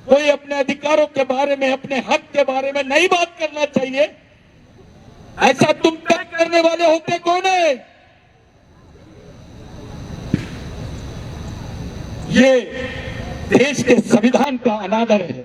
कोई अपने अधिकारों के बारे में, अपने हक के बारे में नहीं बात करना चाहिए। ऐसा तुम तय करने वाले होते कौन है? ये देश के संविधान का अनादर है।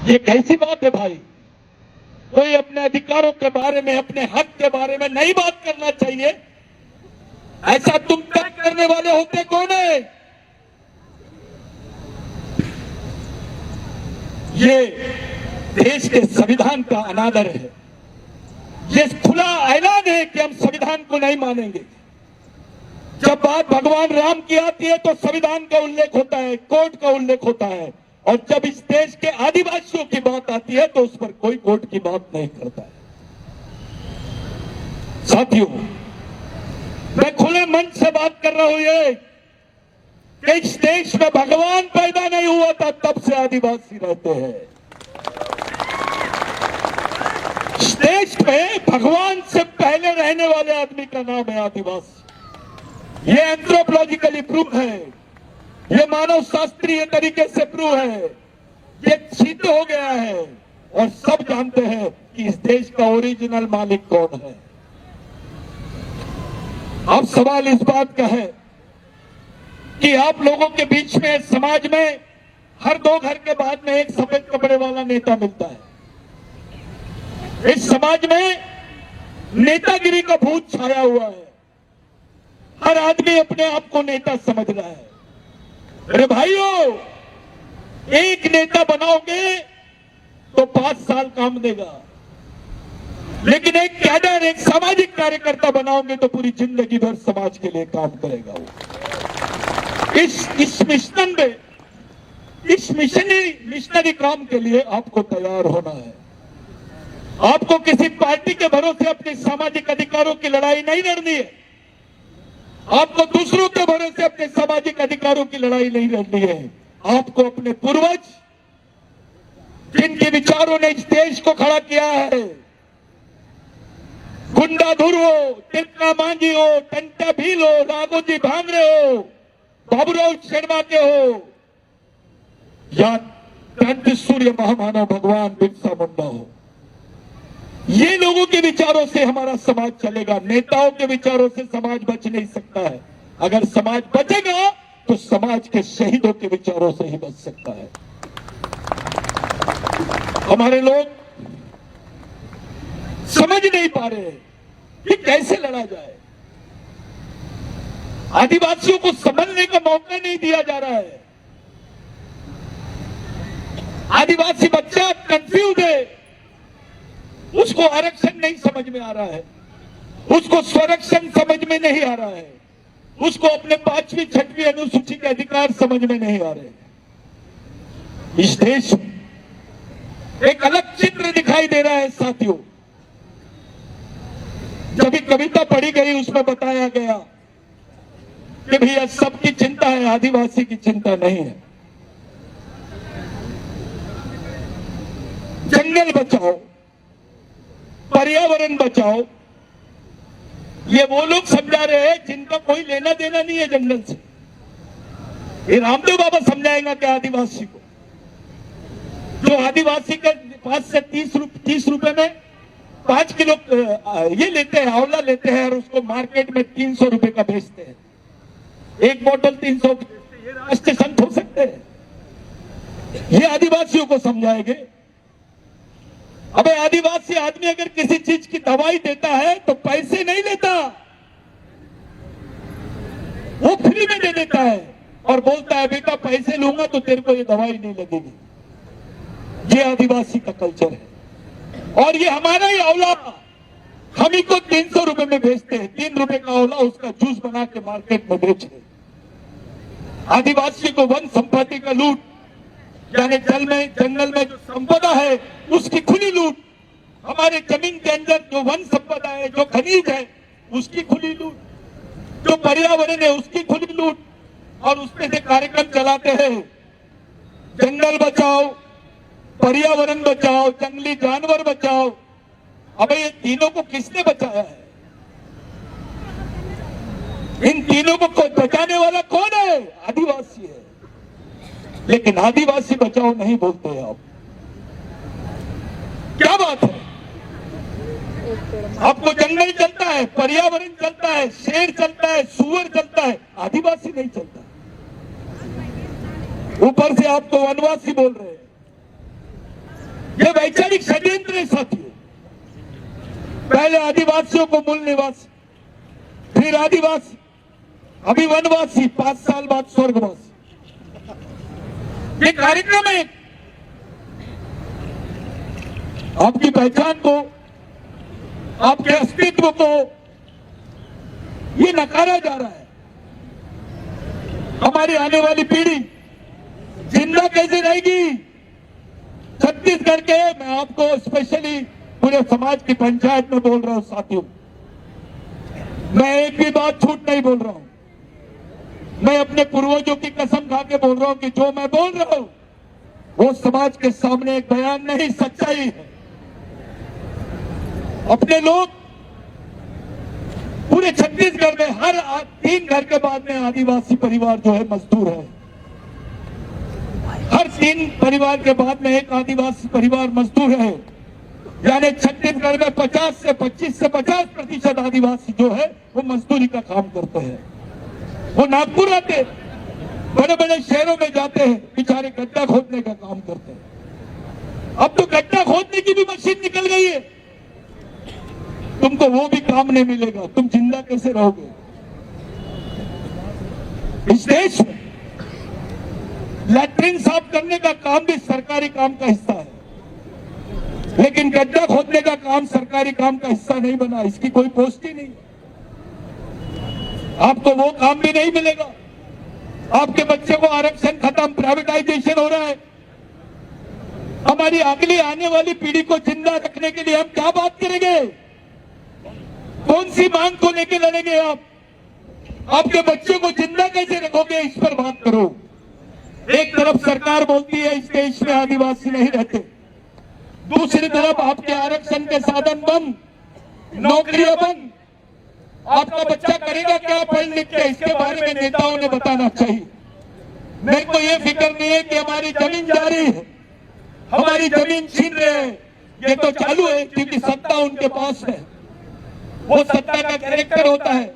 ये कैसी बात है भाई? कोई अपने अधिकारों के बारे में, अपने हक के बारे में नहीं बात करना चाहिए। ऐसा तुम तय करने वाले होते कौन है? ये देश के संविधान का अनादर है। ये खुला ऐलान है कि हम संविधान को नहीं मानेंगे। जब बात भगवान राम की आती है तो संविधान का उल्लेख होता है, कोर्ट का उल्लेख होता है, और जब इस देश के आदिवासियों की बात आती है तो उस पर कोई कोर्ट की बात नहीं करता है। साथियों, मैं खुले मन से बात कर रहा हूं ये कि इस देश में भगवान पैदा नहीं हुआ था तब से आदिवासी रहते हैं। इस देश में भगवान से पहले रहने वाले आदमी का नाम है आदिवासी। ये एंथ्रोपोलॉजिकली प्रूव है, ये मानव शास्त्रीय तरीके से प्रूव है, ये सिद्ध हो गया है और सब जानते हैं कि इस देश का ओरिजिनल मालिक कौन है। अब सवाल इस बात का है कि आप लोगों के बीच में, समाज में हर 2 घर के बाद में एक सफेद कपड़े वाला नेता मिलता है। इस समाज में नेतागिरी का भूत छाया हुआ है। हर आदमी अपने आप को नेता समझ रहा है। अरे भाइयों, एक नेता बनाओगे तो 5 साल काम देगा, लेकिन एक कैडर, एक सामाजिक कार्यकर्ता बनाओगे तो पूरी जिंदगी भर समाज के लिए काम करेगा वो। इस मिशन में, इस मिशनरी काम के लिए आपको तैयार होना है। आपको किसी पार्टी के भरोसे अपने सामाजिक अधिकारों की लड़ाई नहीं लड़नी है। आपको दूसरों के भरोसे अपने सामाजिक अधिकारों की लड़ाई नहीं लड़नी है। आपको अपने पूर्वज, जिनके विचारों ने इस देश को खड़ा किया है, गुंडाधुर हो, तिलका मांझी हो, टंटा भील हो, राघोजी भांगरे हो, बाबूराव शर्मा के हो, या क्रांति सूर्य महामानव भगवान बिरसा मुंडा हो, ये लोगों के विचारों से हमारा समाज चलेगा। नेताओं के विचारों से समाज बच नहीं सकता है। अगर समाज बचेगा तो समाज के शहीदों के विचारों से ही बच सकता है। हमारे लोग समझ नहीं पा रहे कि कैसे लड़ा जाए। आदिवासियों को समझने का मौका नहीं दिया जा रहा है। आदिवासी बच्चा कंफ्यूज है, उसको आरक्षण नहीं समझ में आ रहा है, उसको स्वरक्षण समझ में नहीं आ रहा है, उसको अपने 5वीं 6वीं अनुसूची के अधिकार समझ में नहीं आ रहे। इस देश में एक अलग चित्र दिखाई दे रहा है साथियों। जब कविता पढ़ी गई उसमें बताया गया कि भैया सबकी चिंता है, आदिवासी की चिंता नहीं है। जंगल बचाओ, पर्यावरण बचाओ, ये वो लोग समझा रहे हैं जिनका कोई लेना देना नहीं है जंगल से। ये रामदेव बाबा समझाएगा क्या आदिवासी को? जो आदिवासी के पास से 30 रुपए में 5 किलो ये लेते हैं, आंवला लेते हैं और उसको मार्केट में 300 रुपए का बेचते हैं। एक बोतल 300। ये राष्ट्रीय संत हो सकते हैं? ये आदिवासियों को समझाएंगे? अबे आदिवासी आदमी अगर किसी चीज की दवाई देता है तो पैसे नहीं लेता, वो फ्री में दे देता है और बोलता है बेटा पैसे लूंगा तो तेरे को ये दवाई नहीं लगेगी। ये आदिवासी का कल्चर है। और ये हमारा ही आंवला हम ही को 300 रुपए में बेचते हैं। 3 रुपए का आंवला उसका जूस बना के मार्केट में बेच रहे। आदिवासी को वन संपत्ति का लूट, यानी जल में जंगल में जो संपदा है उसकी खुली लूट, हमारे जमीन के अंदर जो वन संपदा है, जो खनिज है उसकी खुली लूट, जो पर्यावरण है उसकी खुली लूट, और उसमें से कार्यक्रम चलाते हैं जंगल बचाओ, पर्यावरण बचाओ, जंगली जानवर बचाओ। अबे ये तीनों को किसने बचाया है? इन तीनों को बचाने वाला कौन है? आदिवासी है। लेकिन आदिवासी बचाओ नहीं बोलते हैं आप। क्या बात है? आपको जंगल चलता है, पर्यावरण चलता है, शेर चलता है, सुअर चलता है, आदिवासी नहीं चलता। ऊपर से आपको वनवासी बोल रहे हैं। यह वैचारिक षड्यंत्र है साथियों। पहले आदिवासियों को मूल निवासी, फिर आदिवासी, अभी वनवासी, 5 साल बाद स्वर्गवासी। ये कार्यक्रम है। आपकी पहचान को, आपके अस्तित्व को ये नकारा जा रहा है। हमारी आने वाली पीढ़ी जिंदा कैसे रहेगी? छत्तीसगढ़ के, मैं आपको स्पेशली पूरे समाज की पंचायत में बोल रहा हूं साथियों, मैं एक भी बात झूठ नहीं बोल रहा हूं। मैं अपने पूर्वजों की कसम खा के बोल रहा हूं कि जो मैं बोल रहा हूं वो समाज के सामने एक बयान नहीं, सच्चाई है। अपने लोग पूरे छत्तीसगढ़ में हर 3 घर के बाद में आदिवासी परिवार जो है मजदूर है। हर 3 परिवार के बाद में एक आदिवासी परिवार मजदूर है। यानी छत्तीसगढ़ में 25 से 50% आदिवासी जो है वो मजदूरी का काम करते हैं। वो नागपुर आते, बड़े बड़े शहरों में जाते हैं, बेचारे गड्ढा खोदने का काम करते हैं। अब तो गड्ढा खोदने की भी मशीन निकल गई है। तुमको वो भी काम नहीं मिलेगा, तुम जिंदा कैसे रहोगे? इस देश में लैट्रिन साफ करने का काम भी सरकारी काम का हिस्सा है, लेकिन गड्ढा खोदने का काम सरकारी काम का हिस्सा नहीं बना। इसकी कोई पोस्ट ही नहीं। आपको वो काम भी नहीं मिलेगा। आपके बच्चे को आरक्षण खत्म, प्राइवेटाइजेशन हो रहा है। हमारी अगली आने वाली पीढ़ी को जिंदा रखने के लिए हम क्या बात करेंगे? कौन सी मांग को लेकर लड़ेंगे आप? आपके बच्चों को जिंदा कैसे रखोगे, इस पर बात करो। एक तरफ सरकार बोलती है इस देश में आदिवासी नहीं रहते, दूसरी तरफ आपके आरक्षण के साधन बंद, नौकरियां बंद। आपका बच्चा करेगा क्या पढ़ लिख के? इसके बारे में नेताओं ने बताना चाहिए। मेरे को ये फिक्र नहीं है कि हमारी जमीन जा रही है, हमारी जमीन छीन रहे हैं। ये तो चालू है क्योंकि सत्ता उनके पास है। वो सत्ता का कैरेक्टर होता है।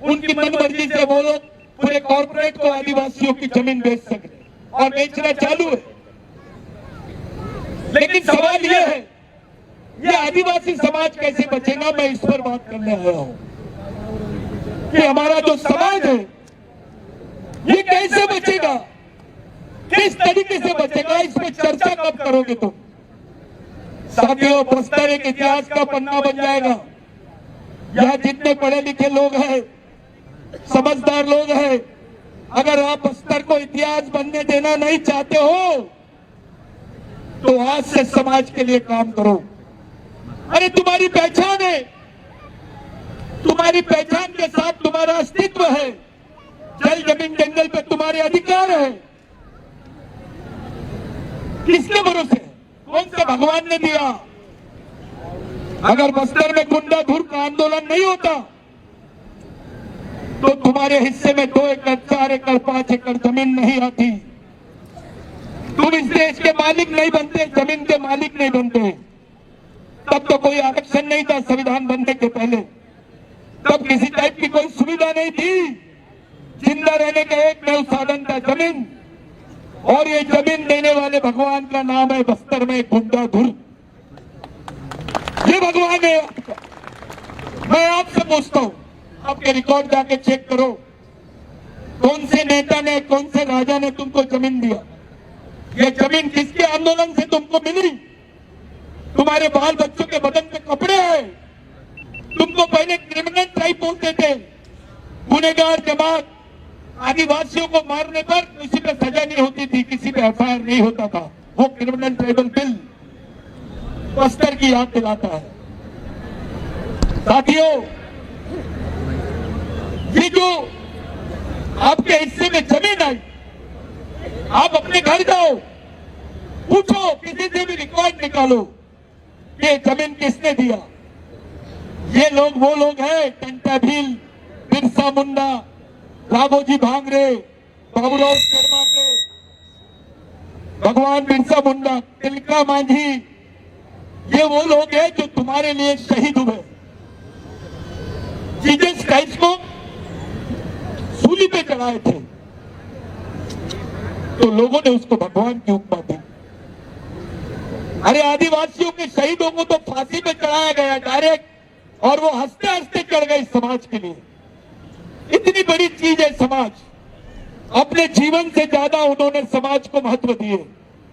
उनकी मनमर्जी से वो लोग पूरे कॉर्पोरेट को आदिवासियों की जमीन बेच सकते और बेचना चालू है। लेकिन सवाल ये है, ये आदिवासी समाज कैसे बचेगा? मैं इस पर बात करने आया हूं कि हमारा जो समाज है ये कैसे बचेगा, किस तरीके से बचेगा, इस पर चर्चा कब करोगे तुम? साथियों, बस्तर एक इतिहास का पन्ना बन जाएगा। यहाँ जितने पढ़े लिखे लोग हैं, समझदार लोग हैं, अगर आप बस्तर को इतिहास बनने देना नहीं चाहते हो तो आज से समाज के लिए काम करो। अरे तुम्हारी पहचान है, तुम्हारी पहचान के साथ तुम्हारा अस्तित्व है। जल जमीन जंगल पे तुम्हारे अधिकार है। किसके भरोसे? कौन से भगवान ने दिया? अगर बस्तर में गुंडाधुर का आंदोलन नहीं होता तो तुम्हारे हिस्से में 2 एकड़ 4 एकड़ 5 एकड़ जमीन नहीं आती। तुम इस देश के मालिक नहीं बनते, जमीन के मालिक नहीं बनते। तब तो कोई आरक्षण नहीं था संविधान बनने के पहले, तब किसी टाइप की कोई सुविधा नहीं थी। जिंदा रहने का एकमेव साधन था जमीन, और ये जमीन देने वाले भगवान का नाम है बस्तर में गुंडाधुर। ये भगवान है आपका। मैं आपसे पूछता हूं, आपके रिकॉर्ड जाके चेक करो, कौन से नेता ने, कौन से राजा ने तुमको जमीन दिया? ये जमीन किसके आंदोलन से तुमको मिली? तुम्हारे बाल बच्चों के बदन पे कपड़े हैं। तुमको पहले क्रिमिनल ट्राइब बोलते थे, गुनहगार जमात। आदिवासियों को मारने पर किसी पे सजा नहीं होती थी, किसी पे एफआईआर नहीं होता था। वो क्रिमिनल ट्राइबल बिल बस्तर की याद दिलाता है। साथियों, ये जो आपके हिस्से में जमीन आई, आप अपने घर जाओ, पूछो, किसी से भी रिकॉर्ड निकालो, ये जमीन किसने दिया? ये लोग वो लोग हैं, टंटा भील, बिरसा मुंडा, राघोजी भांगरे, बाबूराव शर्मा के, भगवान बिरसा मुंडा, तिलका मांझी, ये वो लोग हैं जो तुम्हारे लिए शहीद हुए। जीसस क्राइस्ट को सूली पे चढ़ाए थे तो लोगों ने उसको भगवान की उपमा दी। अरे आदिवासियों के शहीदों को तो फांसी पे चढ़ाया गया डायरेक्ट, और वो हंसते हंसते चढ़ गए समाज के लिए। इतनी बड़ी चीज है समाज। अपने जीवन से ज्यादा उन्होंने समाज को महत्व दिए।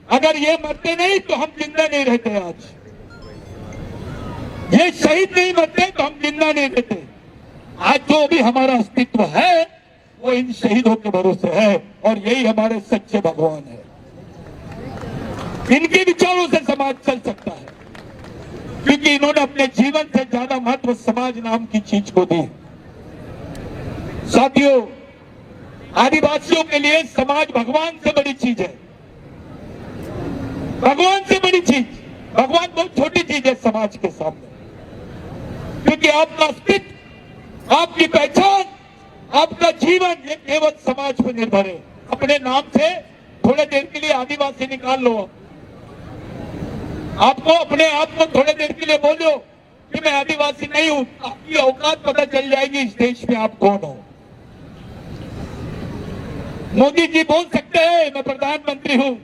अगर ये मरते नहीं तो हम जिंदा नहीं रहते। आज ये शहीद नहीं मरते तो हम जिंदा नहीं रहते। आज जो भी हमारा अस्तित्व है वो इन शहीदों के भरोसे है, और यही हमारे सच्चे भगवान है। इनके विचारों से समाज चल सकता है, क्योंकि इन्होंने अपने जीवन से ज्यादा महत्व समाज नाम की चीज को दी। साथियों, आदिवासियों के लिए समाज भगवान से बड़ी चीज है। भगवान से बड़ी चीज, भगवान बहुत छोटी चीज है समाज के सामने, क्योंकि आपका अस्तित्व, आपकी पहचान, आपका जीवन ये केवल समाज पर निर्भर है। अपने नाम से थोड़े देर के लिए आदिवासी निकाल लो। आपको अपने आप को थोड़े देर के लिए बोलो कि मैं आदिवासी नहीं हूं, आपकी औकात पता चल जाएगी इस देश में आप कौन हो। मोदी जी बोल सकते हैं मैं प्रधानमंत्री हूं,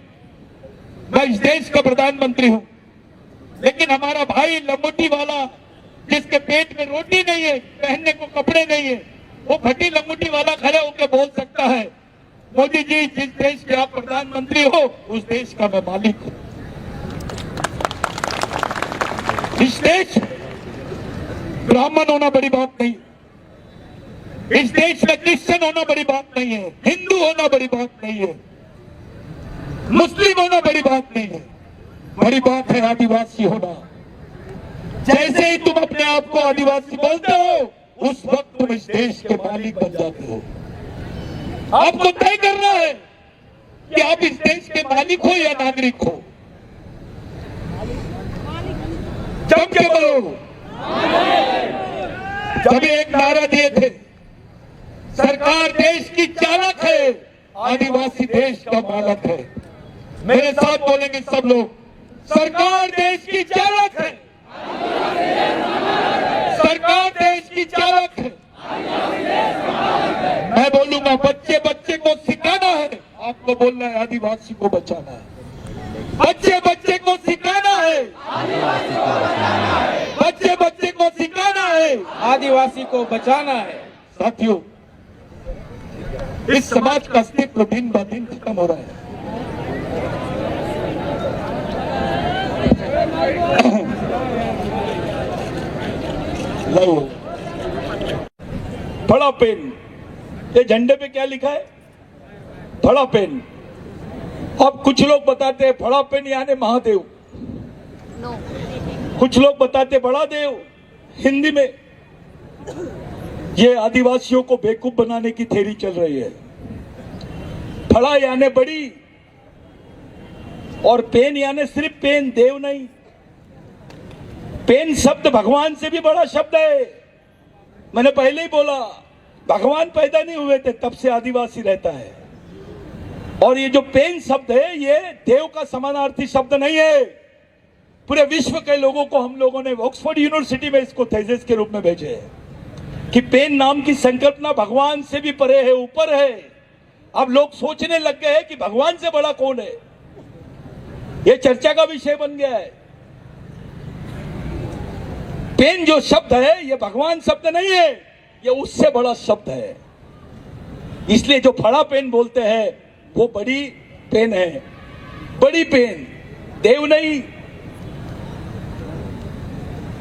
मैं इस देश का प्रधानमंत्री हूं, लेकिन हमारा भाई लंगोटी वाला, जिसके पेट में रोटी नहीं है, पहनने को कपड़े नहीं है, वो फटी लंगोटी वाला खड़े होकर बोल सकता है मोदी जी जिस देश के आप प्रधानमंत्री हो उस देश का मैं मालिक हूं। इस देश ब्राह्मण होना बड़ी बात नहीं, इस देश में क्रिश्चियन होना बड़ी बात नहीं है, हिंदू होना बड़ी बात नहीं है, मुस्लिम होना बड़ी बात नहीं है। बड़ी बात है आदिवासी होना। जैसे ही तुम अपने आप को आदिवासी बोलते हो उस वक्त तुम इस देश के मालिक बन जाते हो। आपको तय करना है कि आप इस देश के मालिक हो या नागरिक हो। जम के बोलो। जब एक नारा दिए थे, सरकार देश की चालक है, आदिवासी देश का मालक है। मेरे साथ बोलेंगे सब लोग, सरकार देश की चालक है, सरकार देश की चालक है। मैं बोलूंगा बच्चे बच्चे को सिखाना है, आपको बोलना है आदिवासी को बचाना है। बच्चे बच्चे को सिखाना है, बच्चे बच्चे को सिखाना है, आदिवासी को बचाना है। साथियों, इस समाज का अस्तित्व दिन ब दिन खत्म हो रहा है। थोड़ा पेन, ये झंडे पे क्या लिखा है? थोड़ा पेन। अब कुछ लोग बताते हैं फड़ा पेन यानी महादेव, कुछ लोग बताते बड़ा देव। हिंदी में ये आदिवासियों को बेवकूफ बनाने की थ्योरी चल रही है। फड़ा यानी बड़ी, और पेन यानी सिर्फ पेन, देव नहीं। पेन शब्द भगवान से भी बड़ा शब्द है। मैंने पहले ही बोला, भगवान पैदा नहीं हुए थे तब से आदिवासी रहता है। और ये जो पेन शब्द है, ये देव का समानार्थी शब्द नहीं है। पूरे विश्व के लोगों को हम लोगों ने ऑक्सफोर्ड यूनिवर्सिटी में इसको थेसिस के रूप में भेजे है कि पेन नाम की संकल्पना भगवान से भी परे है, ऊपर है। अब लोग सोचने लग गए हैं कि भगवान से बड़ा कौन है। ये चर्चा का विषय बन गया है। पेन जो शब्द है, ये भगवान शब्द नहीं है, ये उससे बड़ा शब्द है। इसलिए जो फड़ा पेन बोलते हैं वो बड़ी पेन है, बड़ी पेन, देव नहीं।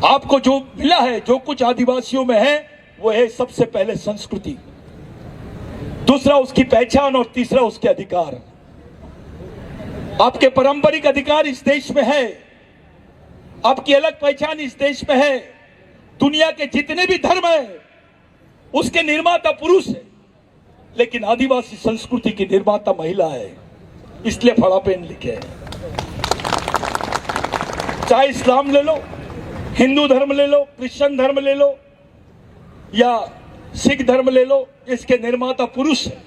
आपको जो मिला है, जो कुछ आदिवासियों में है, वो है सबसे पहले संस्कृति, दूसरा उसकी पहचान और तीसरा उसके अधिकार। आपके पारंपरिक अधिकार इस देश में है, आपकी अलग पहचान इस देश में है। दुनिया के जितने भी धर्म है उसके निर्माता पुरुष है, लेकिन आदिवासी संस्कृति की निर्माता महिला है। इसलिए फड़ा पेन लिखे है। चाहे इस्लाम ले लो, हिंदू धर्म ले लो, क्रिश्चियन धर्म ले लो या सिख धर्म ले लो, इसके निर्माता पुरुष है,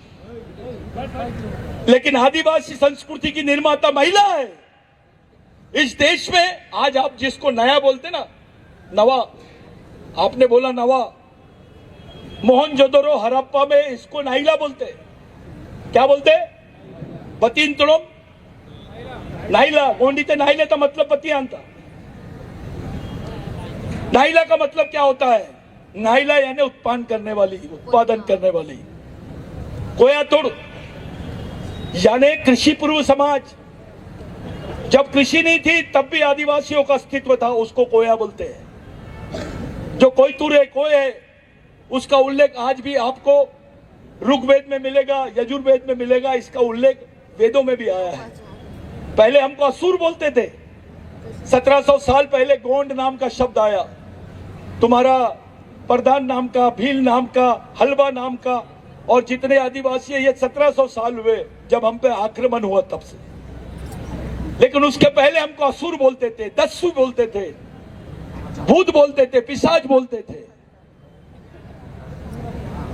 लेकिन आदिवासी संस्कृति की निर्माता महिला है। इस देश में आज आप जिसको नया बोलते ना, नवा, आपने बोला नवा, मोहनजोदड़ो हड़प्पा में इसको नाइला बोलते। क्या बोलते? बतीन तुड़म नाइला, गोंडीते नाइले का मतलब बतियान था। नाइला का मतलब क्या होता है? नाइला यानी उत्पादन करने वाली, उत्पादन करने वाली। कोया तोड़ यानी कृषि पूर्व समाज। जब कृषि नहीं थी तब भी आदिवासियों का अस्तित्व था, उसको कोया बोलते हैं। जो कोई तुर है, कोय है, उसका उल्लेख आज भी आपको ऋग्वेद में मिलेगा, यजुर्वेद में मिलेगा। इसका उल्लेख वेदों में भी आया है। पहले हमको असुर बोलते थे। 1700 साल पहले गोंड नाम का शब्द आया। तुम्हारा प्रधान नाम का, भील नाम का, हलवा नाम का, और जितने आदिवासी है, ये 1700 साल हुए जब हम पे आक्रमण हुआ तब से। लेकिन उसके पहले हमको असुर बोलते थे, दस्यु बोलते थे, भूत बोलते थे, पिशाच बोलते थे।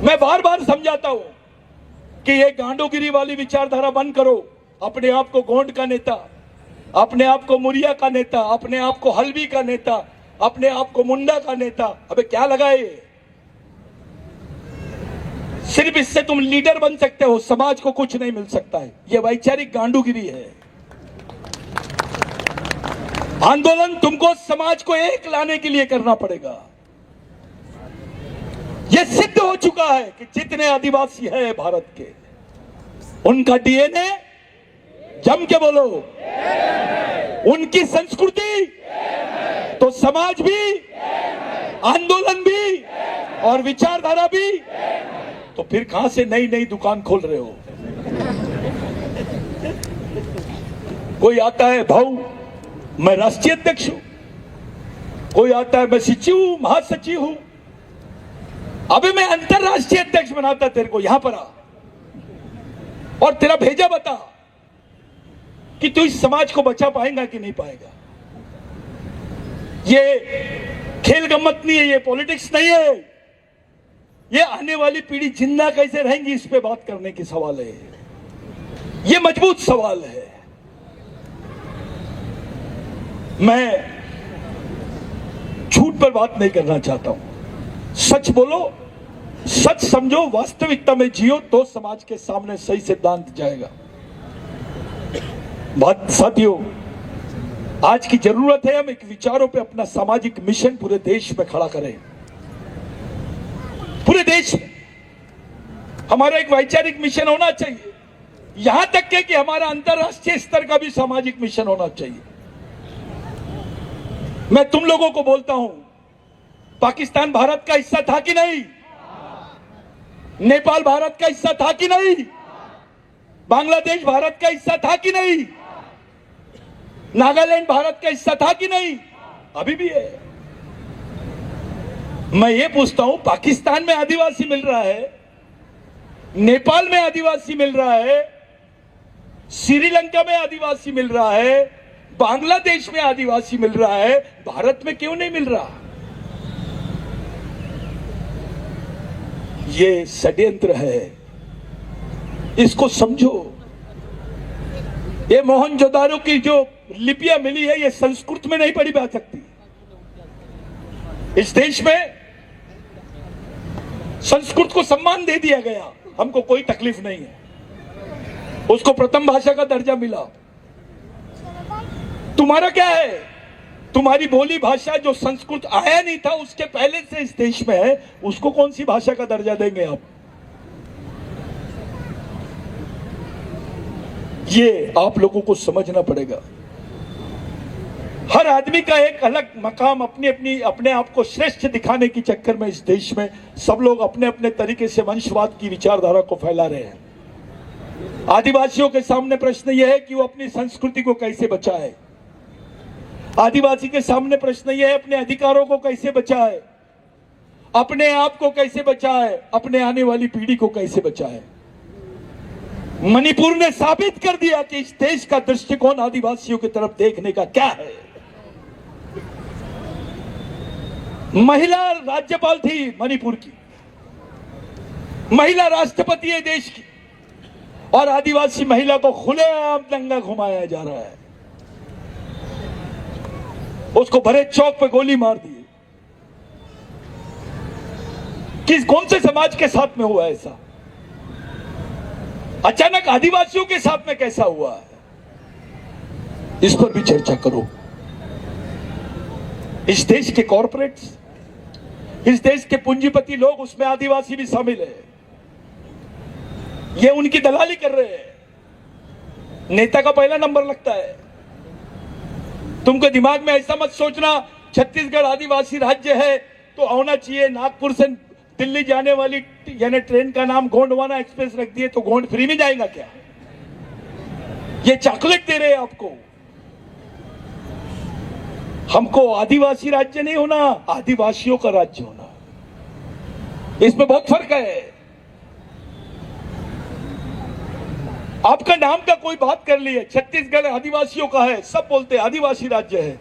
मैं बार बार समझाता हूं कि ये गांडोगिरी वाली विचारधारा बंद करो। अपने आप को गोंड का नेता, अपने आप को मुरिया का नेता, अपने आप को हल्बी का नेता, अपने आप को मुंडा का नेता। अबे क्या लगाए? सिर्फ इससे तुम लीडर बन सकते हो, समाज को कुछ नहीं मिल सकता है। यह वैचारिक गांडूगिरी है। आंदोलन तुमको समाज को एक लाने के लिए करना पड़ेगा। यह सिद्ध हो चुका है कि जितने आदिवासी हैं भारत के, उनका डीएनए, जम के बोलो, उनकी संस्कृति, तो समाज भी, आंदोलन भी और विचारधारा भी। तो फिर कहां से नई नई दुकान खोल रहे हो? कोई आता है भाऊ मैं राष्ट्रीय अध्यक्ष हूं, कोई आता है मैं सचिव हूं, महासचिव हूं। अबे मैं अंतरराष्ट्रीय अध्यक्ष बनाता तेरे को, यहां पर आ और तेरा भेजा बता कि तू इस समाज को बचा पाएगा कि नहीं पाएगा। ये खेल गम्मत नहीं है, ये पॉलिटिक्स नहीं है। ये आने वाली पीढ़ी जिंदा कैसे रहेंगी, इस पे बात करने की सवाल है। ये मजबूत सवाल है। मैं झूठ पर बात नहीं करना चाहता हूं। सच बोलो, सच समझो, वास्तविकता में जियो, तो समाज के सामने सही सिद्धांत जाएगा। बात साथियों, आज की जरूरत है हम एक विचारों पे अपना सामाजिक मिशन पूरे देश में खड़ा करें। पूरे देश में हमारा एक वैचारिक मिशन होना चाहिए, यहां तक के कि हमारा अंतरराष्ट्रीय स्तर का भी सामाजिक मिशन होना चाहिए। मैं तुम लोगों को बोलता हूं, पाकिस्तान भारत का हिस्सा था कि नहीं? नेपाल भारत का हिस्सा था कि नहीं? बांग्लादेश भारत का हिस्सा था कि नहीं? नागालैंड भारत का हिस्सा था कि नहीं? अभी भी है। मैं ये पूछता हूं, पाकिस्तान में आदिवासी मिल रहा है, नेपाल में आदिवासी मिल रहा है, श्रीलंका में आदिवासी मिल रहा है, बांग्लादेश में आदिवासी मिल रहा है, भारत में क्यों नहीं मिल रहा? ये षड्यंत्र है, इसको समझो। ये मोहनजोदारो की जो लिपियां मिली है, ये संस्कृत में नहीं पढ़ी जा सकती। इस देश में संस्कृत को सम्मान दे दिया गया, हमको कोई तकलीफ नहीं है, उसको प्रथम भाषा का दर्जा मिला। तुम्हारा क्या है? तुम्हारी बोली भाषा जो संस्कृत आया नहीं था, उसके पहले से इस देश में है, उसको कौन सी भाषा का दर्जा देंगे आप? ये आप लोगों को समझना पड़ेगा। हर आदमी का एक अलग मकाम, अपने आप को श्रेष्ठ दिखाने के चक्कर में इस देश में सब लोग अपने अपने तरीके से वंशवाद की विचारधारा को फैला रहे हैं। आदिवासियों के सामने प्रश्न यह है कि वो अपनी संस्कृति को कैसे बचाए। आदिवासी के सामने प्रश्न यह है अपने अधिकारों को कैसे बचाए, अपने आप को कैसे बचाए, अपने आने वाली पीढ़ी को कैसे बचाए। मणिपुर ने साबित कर दिया कि इस देश का दृष्टिकोण आदिवासियों की तरफ देखने का क्या है। महिला राज्यपाल थी मणिपुर की, महिला राष्ट्रपति है देश की, और आदिवासी महिला को खुलेआम दंगा घुमाया जा रहा है। उसको भरे चौक पे गोली मार दी। कौन से समाज के साथ में हुआ ऐसा? अचानक आदिवासियों के साथ में कैसा हुआ है? इस पर भी चर्चा करो। इस देश के कॉरपोरेट्स, इस देश के पूंजीपति लोग, उसमें आदिवासी भी शामिल है, ये उनकी दलाली कर रहे हैं। नेता का पहला नंबर लगता है। तुमको दिमाग में ऐसा मत सोचना छत्तीसगढ़ आदिवासी राज्य है तो होना चाहिए। नागपुर से दिल्ली जाने वाली यानी ट्रेन का नाम गोंडवाना एक्सप्रेस रख दिए तो गोंड फ्री में जाएगा क्या? ये चॉकलेट दे रहे हैं आपको। हमको आदिवासी राज्य नहीं होना, आदिवासियों का राज्य होना, इसमें बहुत फर्क है। आपका नाम का कोई बात कर लिए, छत्तीसगढ़ आदिवासियों का है, सब बोलते हैं आदिवासी राज्य है।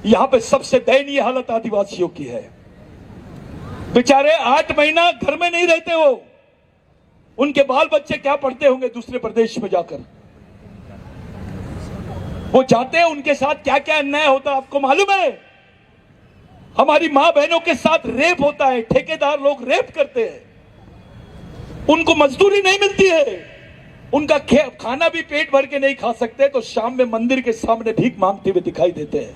यहां पे सबसे दयनीय हालत आदिवासियों की है। बेचारे 8 महीना घर में नहीं रहते हो, उनके बाल बच्चे क्या पढ़ते होंगे दूसरे प्रदेश में जाकर। वो जाते हैं, उनके साथ क्या क्या अन्याय होता है आपको मालूम है? हमारी मां बहनों के साथ रेप होता है, ठेकेदार लोग रेप करते हैं, उनको मजदूरी नहीं मिलती है, उनका खाना भी पेट भर के नहीं खा सकते तो शाम में मंदिर के सामने भीख मांगते हुए दिखाई देते हैं।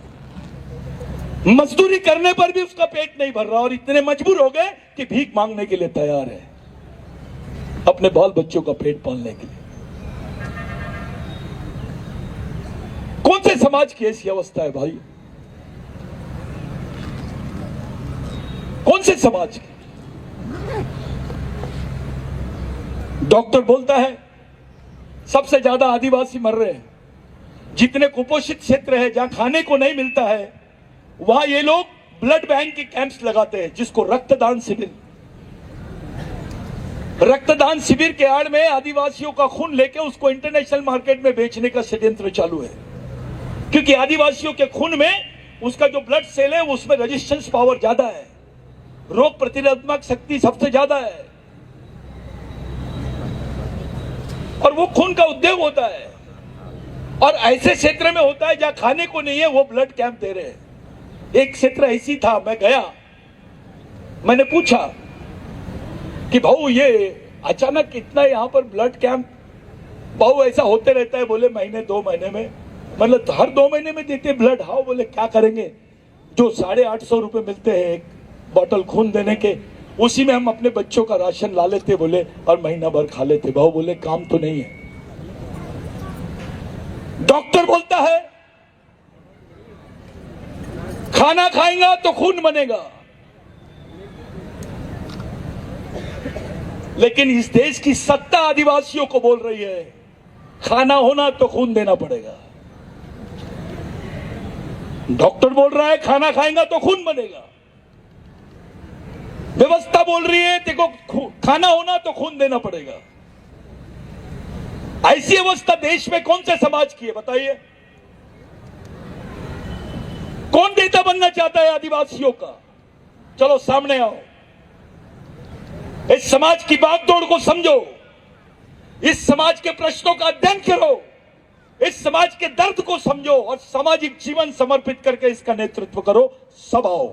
मजदूरी करने पर भी उसका पेट नहीं भर रहा और इतने मजबूर हो गए कि भीख मांगने के लिए तैयार है अपने बाल बच्चों का पेट पालने के लिए। कौन से समाज की ऐसी अवस्था है भाई? कौन से समाज की? डॉक्टर बोलता है सबसे ज्यादा आदिवासी मर रहे हैं। जितने कुपोषित क्षेत्र है जहां खाने को नहीं मिलता है, वहां ये लोग ब्लड बैंक के कैंप्स लगाते हैं, जिसको रक्तदान शिविर। रक्तदान शिविर के आड़ में आदिवासियों का खून लेके उसको इंटरनेशनल मार्केट में बेचने का षड्यंत्र चालू है, क्योंकि आदिवासियों के खून में उसका जो ब्लड सेल है उसमें रेजिस्टेंस पावर ज्यादा है, रोग प्रतिरोधक शक्ति सबसे ज्यादा है, और वो खून का उद्योग होता है। और ऐसे क्षेत्र में होता है जहां खाने को नहीं है, वो ब्लड कैंप दे रहे हैं। एक क्षेत्र ऐसी था, मैं गया, मैंने पूछा कि भाऊ ये अचानक इतना यहाँ पर ब्लड कैंप भाऊ ऐसा होते रहता है? बोले महीने 2 महीने में, मतलब हर 2 महीने में देते ब्लड। हाँ। बोले क्या करेंगे, जो 850 रुपए मिलते हैं एक बोतल खून देने के, उसी में हम अपने बच्चों का राशन ला लेते बोले, और महीना भर खा लेते। भाऊ बोले काम तो नहीं है। डॉक्टर बोलता है खाना खाएगा तो खून बनेगा, लेकिन इस देश की सत्ता आदिवासियों को बोल रही है खाना होना तो खून देना पड़ेगा। डॉक्टर बोल रहा है खाना खाएगा तो खून बनेगा, व्यवस्था बोल रही है देखो खाना होना तो खून देना पड़ेगा। ऐसी अवस्था देश में कौन से समाज की है बताइए? कौन नेता बनना चाहता है आदिवासियों का? चलो सामने आओ, इस समाज की बागडोर को समझो, इस समाज के प्रश्नों का अध्ययन करो, इस समाज के दर्द को समझो और सामाजिक जीवन समर्पित करके इसका नेतृत्व करो। सब आओ।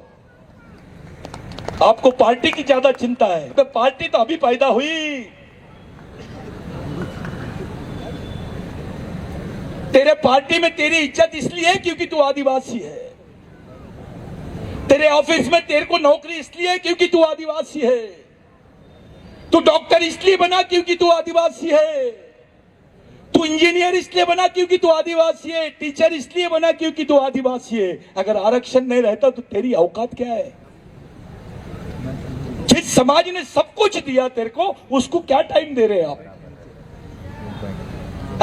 आपको पार्टी की ज्यादा चिंता है, तो पार्टी तो अभी पैदा हुई। तेरे पार्टी में तेरी इज्जत इसलिए है क्योंकि तू आदिवासी है। तेरे ऑफिस में तेरे को नौकरी इसलिए है क्योंकि तू आदिवासी है। तू डॉक्टर इसलिए बना क्योंकि तू आदिवासी है। तू इंजीनियर इसलिए बना क्योंकि तू आदिवासी है। टीचर इसलिए बना क्योंकि तू आदिवासी है। अगर आरक्षण नहीं रहता तो तेरी औकात क्या है? जिस समाज ने सब कुछ दिया तेरे को, उसको क्या टाइम दे रहे हैं आप?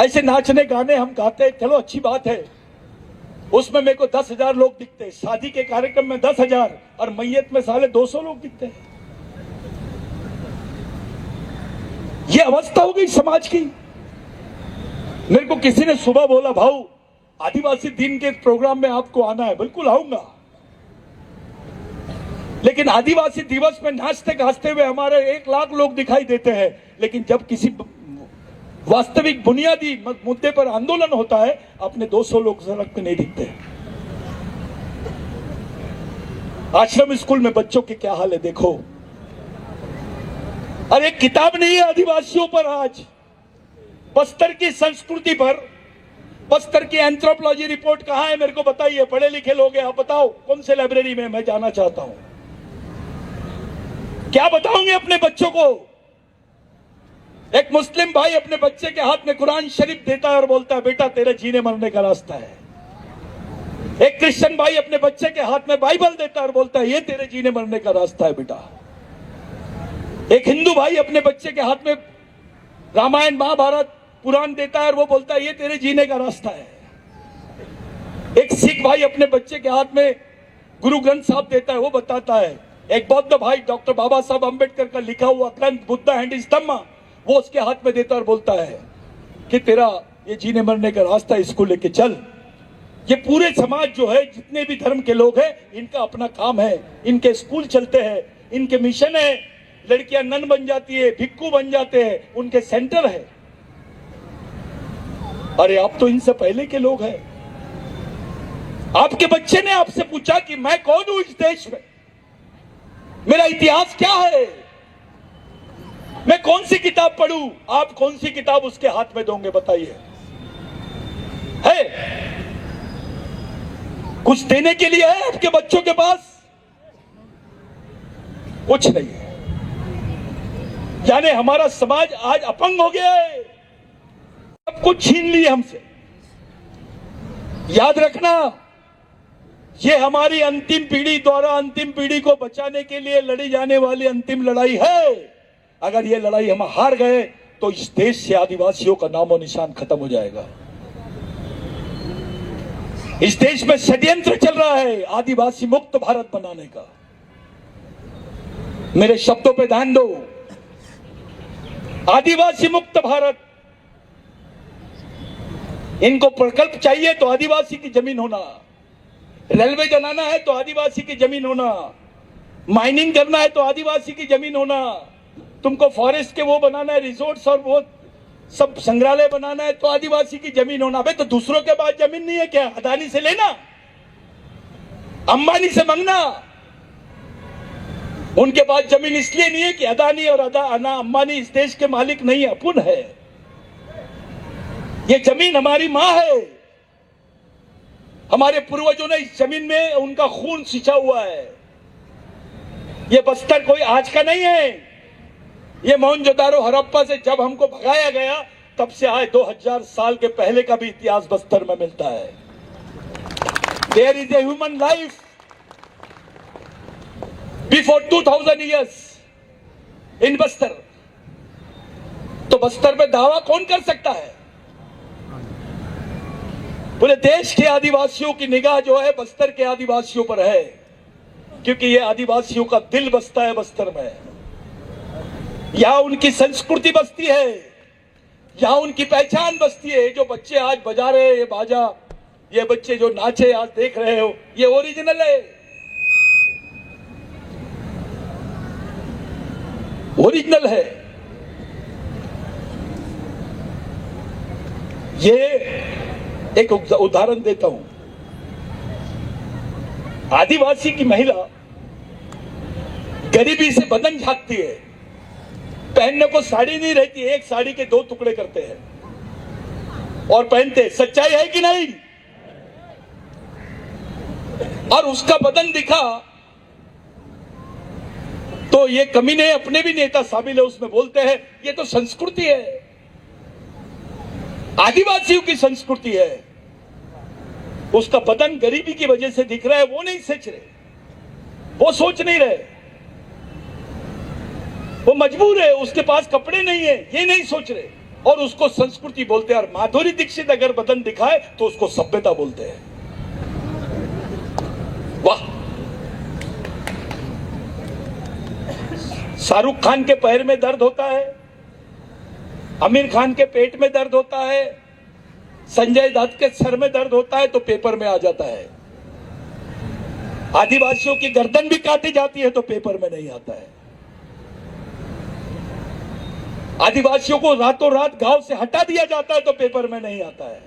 ऐसे नाचने गाने हम गाते हैं, चलो अच्छी बात है, उसमें मेरे को 10,000 लोग दिखते हैं। शादी के कार्यक्रम में 10,000 और मैयत में साले 200 लोग दिखते हैं। ये अवस्था हो गई समाज की। मेरे को किसी ने सुबह बोला, भाऊ आदिवासी दिन के प्रोग्राम में आपको आना है। बिल्कुल आऊंगा, लेकिन आदिवासी दिवस में नाचते गाजते हुए हमारे 1 लाख लोग दिखाई देते हैं, लेकिन जब किसी वास्तविक बुनियादी मुद्दे पर आंदोलन होता है, अपने 200 लोग सड़क पे नहीं दिखते। आश्रम स्कूल में बच्चों के क्या हाल है देखो। अरे किताब नहीं है आदिवासियों पर आज, बस्तर की संस्कृति पर। बस्तर की एंथ्रोपोलॉजी रिपोर्ट कहां है? मेरे को बताइए, पढ़े लिखे लोग हैं, आप बताओ कौन से लाइब्रेरी में? मैं जाना चाहता हूं। क्या बताओगे अपने बच्चों को? एक मुस्लिम भाई अपने बच्चे के हाथ में कुरान शरीफ देता है और बोलता है, बेटा तेरे जीने मरने का रास्ता है। एक क्रिश्चियन भाई अपने बच्चे के हाथ में बाइबल देता है और बोलता है, ये तेरे जीने मरने का रास्ता है बेटा। एक हिंदू भाई अपने बच्चे के हाथ में रामायण महाभारत पुराण देता है और वो बोलता है, ये तेरे जीने का रास्ता है। एक सिख भाई अपने बच्चे के हाथ में गुरु ग्रंथ साहब देता है, वो बताता है। एक बौद्ध भाई डॉक्टर बाबा साहब अंबेडकर का लिखा हुआ ग्रंथ बुद्धा एंड हिज धम्मा, वो उसके हाथ में देता और बोलता है कि तेरा ये जीने मरने का रास्ता है, इसको लेके चल। ये पूरे समाज जो है, जितने भी धर्म के लोग हैं, इनका अपना काम है। इनके स्कूल चलते हैं, इनके मिशन है। लड़कियां नन बन जाती है, भिक्खू बन जाते हैं, उनके सेंटर है। अरे आप तो इनसे पहले के लोग हैं। आपके बच्चे ने आपसे पूछा कि मैं कौन हूं इस देश में, मेरा इतिहास क्या है, मैं कौन सी किताब पढ़ूं? आप कौन सी किताब उसके हाथ में दोगे? बताइए। है कुछ देने के लिए है आपके बच्चों के पास? कुछ नहीं है। यानी हमारा समाज आज अपंग हो गया है, सब कुछ छीन लिए हमसे। याद रखना, ये हमारी अंतिम पीढ़ी द्वारा अंतिम पीढ़ी को बचाने के लिए लड़ी जाने वाली अंतिम लड़ाई है। अगर ये लड़ाई हम हार गए तो इस देश से आदिवासियों का नामो निशान खत्म हो जाएगा। इस देश में षड्यंत्र चल रहा है आदिवासी मुक्त भारत बनाने का। मेरे शब्दों पे ध्यान दो, आदिवासी मुक्त भारत। इनको प्रकल्प चाहिए तो आदिवासी की जमीन होना, रेलवे बनाना है तो आदिवासी की जमीन होना, माइनिंग करना है तो आदिवासी की जमीन होना, तुमको फॉरेस्ट के वो बनाना है, रिजोर्ट्स और वो सब संग्रहालय बनाना है तो आदिवासी की जमीन होना। भाई तो दूसरों के पास जमीन नहीं है क्या? अदानी से लेना, अंबानी से मांगना। उनके पास जमीन इसलिए नहीं है कि अदानी और अंबानी इस देश के मालिक नहीं है, अपन है। ये जमीन हमारी मां है। हमारे पूर्वजों ने इस जमीन में उनका खून सिंचा हुआ है। ये बस्तर कोई आज का नहीं है। ये मोहनजोदारो हड़प्पा से जब हमको भगाया गया तब से आए 2000 साल के पहले का भी इतिहास बस्तर में मिलता है। There is a human life before 2000 years in Bastar. तो बस्तर पे दावा कौन कर सकता है? पूरे देश के आदिवासियों की निगाह जो है बस्तर के आदिवासियों पर है, क्योंकि ये आदिवासियों का दिल बसता है बस्तर में। यहां उनकी संस्कृति बसती है, यहां उनकी पहचान बसती है। जो बच्चे आज बजा रहे हैं ये बाजा, ये बच्चे जो नाचे आज देख रहे हो, ये ओरिजिनल है, ओरिजिनल है। ये एक उदाहरण देता हूं। आदिवासी की महिला गरीबी से बदन झांकती है, पहनने को साड़ी नहीं रहती, एक साड़ी के 2 टुकड़े करते हैं और पहनते। सच्चाई है कि नहीं? और उसका बदन दिखा तो ये कमीने, अपने भी नेता शामिल है उसमें, बोलते हैं ये तो संस्कृति है, आदिवासियों की संस्कृति है। उसका बदन गरीबी की वजह से दिख रहा है, वो नहीं सोच रहे, वो सोच नहीं रहे, वो मजबूर है, उसके पास कपड़े नहीं है, ये नहीं सोच रहे, और उसको संस्कृति बोलते हैं। और माधुरी दीक्षित अगर बदन दिखाए तो उसको सभ्यता बोलते हैं। वाह! शाहरुख खान के पैर में दर्द होता है, आमिर खान के पेट में दर्द होता है, संजय दत्त के सर में दर्द होता है तो पेपर में आ जाता है। आदिवासियों की गर्दन भी काटी जाती है तो पेपर में नहीं आता है। आदिवासियों को रातों रात गांव से हटा दिया जाता है तो पेपर में नहीं आता है।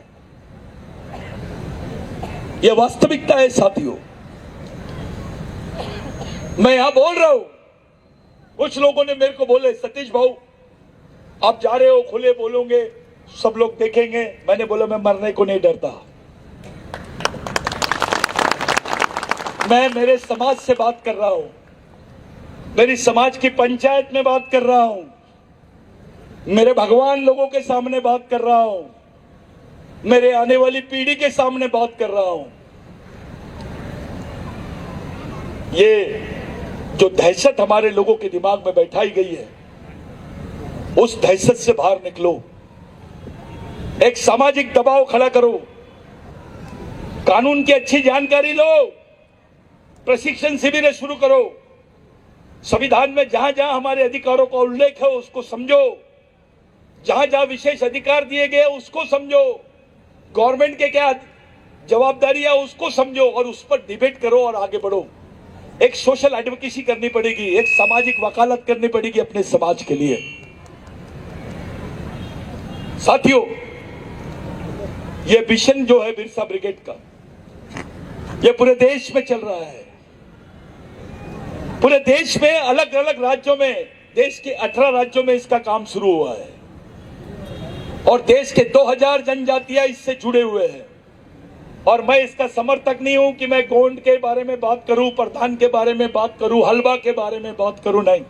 यह वास्तविकता है साथियों। मैं यहां बोल रहा हूं, कुछ लोगों ने मेरे को बोले सतीश भाऊ आप जा रहे हो, खुले बोलोगे, सब लोग देखेंगे। मैंने बोला मैं मरने को नहीं डरता। मैं मेरे समाज से बात कर रहा हूं, मेरी समाज की पंचायत में बात कर रहा हूं, मेरे भगवान लोगों के सामने बात कर रहा हूं, मेरे आने वाली पीढ़ी के सामने बात कर रहा हूं। ये जो दहशत हमारे लोगों के दिमाग में बैठाई गई है, उस दहशत से बाहर निकलो, एक सामाजिक दबाव खड़ा करो, कानून की अच्छी जानकारी लो, प्रशिक्षण शिविर शुरू करो, संविधान में जहां जहां हमारे अधिकारों का उल्लेख है उसको समझो, जहां जहां विशेष अधिकार दिए गए उसको समझो, गवर्नमेंट के क्या जवाबदारियां उसको समझो और उस पर डिबेट करो और आगे बढ़ो। एक सोशल एडवोकेसी करनी पड़ेगी, एक सामाजिक वकालत करनी पड़ेगी अपने समाज के लिए। साथियों, यह मिशन जो है बिरसा ब्रिगेड का, यह पूरे देश में चल रहा है। पूरे देश में अलग अलग राज्यों में, देश के 18 राज्यों में इसका काम शुरू हुआ है और देश के 2000 जनजातियां इससे जुड़े हुए हैं। और मैं इसका समर्थक नहीं हूं कि मैं गोंड के बारे में बात करूं, प्रधान के बारे में बात करूं, हलवा के बारे में बात करूं, नहीं।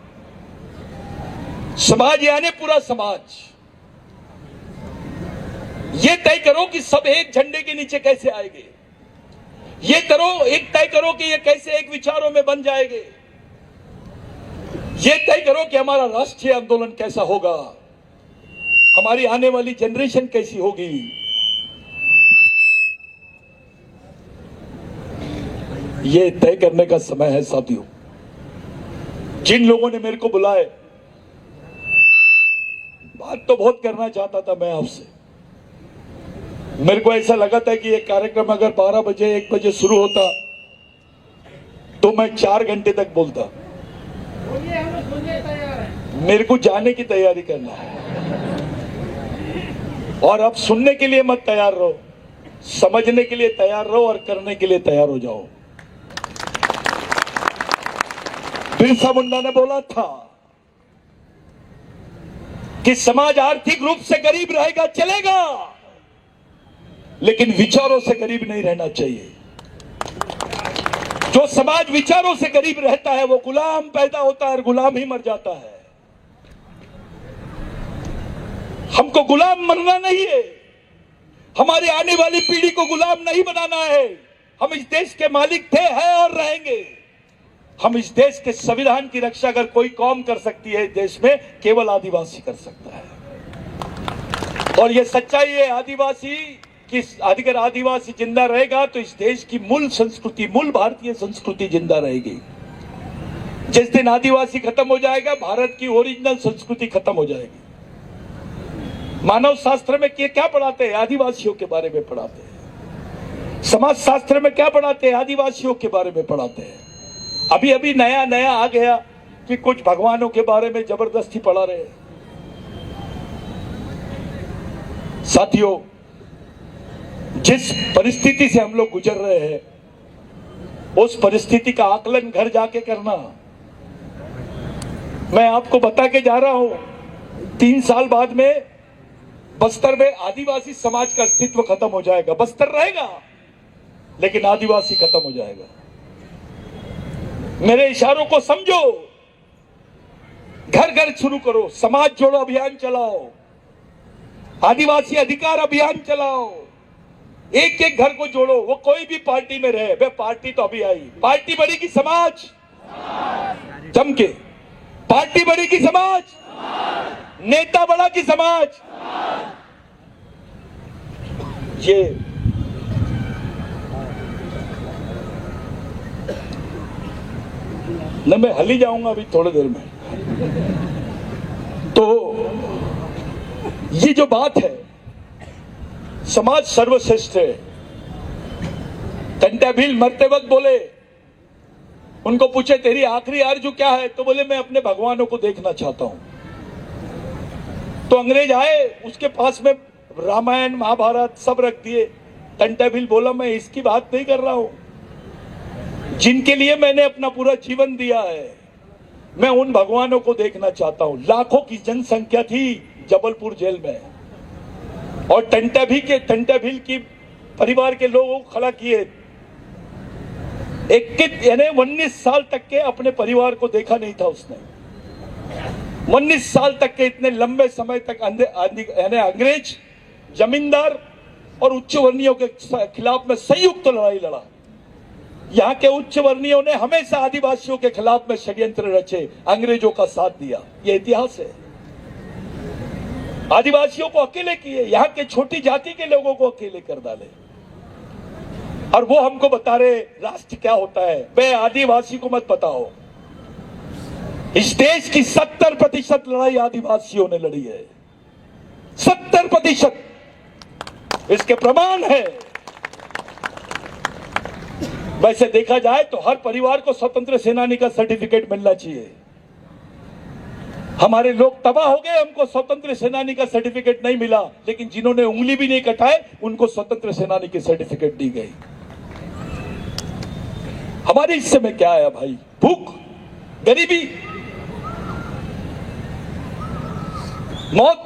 समाज यानी पूरा समाज। ये तय करो कि सब एक झंडे के नीचे कैसे आएंगे, ये तय करो कि ये कैसे एक विचारों में बन जाएंगे, ये तय करो कि हमारा राष्ट्रीय आंदोलन कैसा होगा, हमारी आने वाली जनरेशन कैसी होगी। ये तय करने का समय है साथियों। जिन लोगों ने मेरे को बुलाए, बात तो बहुत करना चाहता था मैं आपसे। मेरे को ऐसा लगा था कि ये कार्यक्रम अगर 12 बजे 1 बजे शुरू होता तो मैं 4 घंटे तक बोलता। मेरे को जाने की तैयारी करना है और अब सुनने के लिए मत तैयार रहो, समझने के लिए तैयार रहो और करने के लिए तैयार हो जाओ। बिरसा मुंडा ने बोला था कि समाज आर्थिक रूप से गरीब रहेगा चलेगा, लेकिन विचारों से गरीब नहीं रहना चाहिए। जो समाज विचारों से गरीब रहता है वो गुलाम पैदा होता है और गुलाम ही मर जाता है। हमको गुलाम मरना नहीं है, हमारे आने वाली पीढ़ी को गुलाम नहीं बनाना है। हम इस देश के मालिक थे, हैं और रहेंगे। हम इस देश के संविधान की रक्षा अगर कोई कौम कर सकती है इस देश में, केवल आदिवासी कर सकता है। और यह सच्चाई है आदिवासी कि अगर आदिवासी जिंदा रहेगा तो इस देश की मूल संस्कृति, मूल भारतीय संस्कृति जिंदा रहेगी। जिस दिन आदिवासी खत्म हो जाएगा, भारत की ओरिजिनल संस्कृति खत्म हो जाएगी। मानव शास्त्र में क्या पढ़ाते हैं? आदिवासियों के बारे में पढ़ाते हैं। समाज शास्त्र में क्या पढ़ाते हैं? आदिवासियों के बारे में पढ़ाते हैं। अभी अभी नया नया आ गया कि कुछ भगवानों के बारे में जबरदस्ती पढ़ा रहे हैं। साथियों, जिस परिस्थिति से हम लोग गुजर रहे हैं, उस परिस्थिति का आकलन घर जाके करना। मैं आपको बता के जा रहा हूं, 3 साल बाद में बस्तर में आदिवासी समाज का अस्तित्व खत्म हो जाएगा। बस्तर रहेगा लेकिन आदिवासी खत्म हो जाएगा। मेरे इशारों को समझो, घर घर शुरू करो, समाज जोड़ो अभियान चलाओ, आदिवासी अधिकार अभियान चलाओ, एक एक घर को जोड़ो। वो कोई भी पार्टी में रहे, वे पार्टी तो अभी आई, पार्टी बढ़ेगी समाज जम के, पार्टी बढ़ेगी समाज, नेता बड़ा की समाज। ये न, मैं हली जाऊंगा अभी थोड़ी देर में। तो ये जो बात है, समाज सर्वश्रेष्ठ है। टंटा भील मरते वक्त बोले, उनको पूछे तेरी आखिरी आरज़ू क्या है, तो बोले मैं अपने भगवानों को देखना चाहता हूं। तो अंग्रेज आए, उसके पास में रामायण महाभारत सब रख दिए। टंटा भील बोला मैं इसकी बात नहीं कर रहा हूं, जिनके लिए मैंने अपना पूरा जीवन दिया है, मैं उन भगवानों को देखना चाहता हूं। लाखों की जनसंख्या थी जबलपुर जेल में, और टंटा भील की परिवार के लोगों को खड़ा किए। 19 साल तक के अपने परिवार को देखा नहीं था उसने। 19 साल तक के इतने लंबे समय तक अंग्रेज, जमींदार और उच्च वर्णियों के खिलाफ में संयुक्त लड़ाई लड़ा। यहाँ के उच्च वर्णियों ने हमेशा आदिवासियों के खिलाफ में षड्यंत्र रचे, अंग्रेजों का साथ दिया। यह इतिहास है। आदिवासियों को अकेले किए, यहाँ के छोटी जाति के लोगों को अकेले कर डाले, और वो हमको बता रहे राष्ट्र क्या होता है। वे आदिवासी को मत बताओ। इस देश की 70% लड़ाई आदिवासियों ने लड़ी है, 70%। इसके प्रमाण है। वैसे देखा जाए तो हर परिवार को स्वतंत्र सेनानी का सर्टिफिकेट मिलना चाहिए। हमारे लोग तबाह हो गए, हमको स्वतंत्र सेनानी का सर्टिफिकेट नहीं मिला, लेकिन जिन्होंने उंगली भी नहीं कटाए उनको स्वतंत्र सेनानी की सर्टिफिकेट दी गई। हमारे हिस्से में क्या आया भाई? भूख, गरीबी, मौत।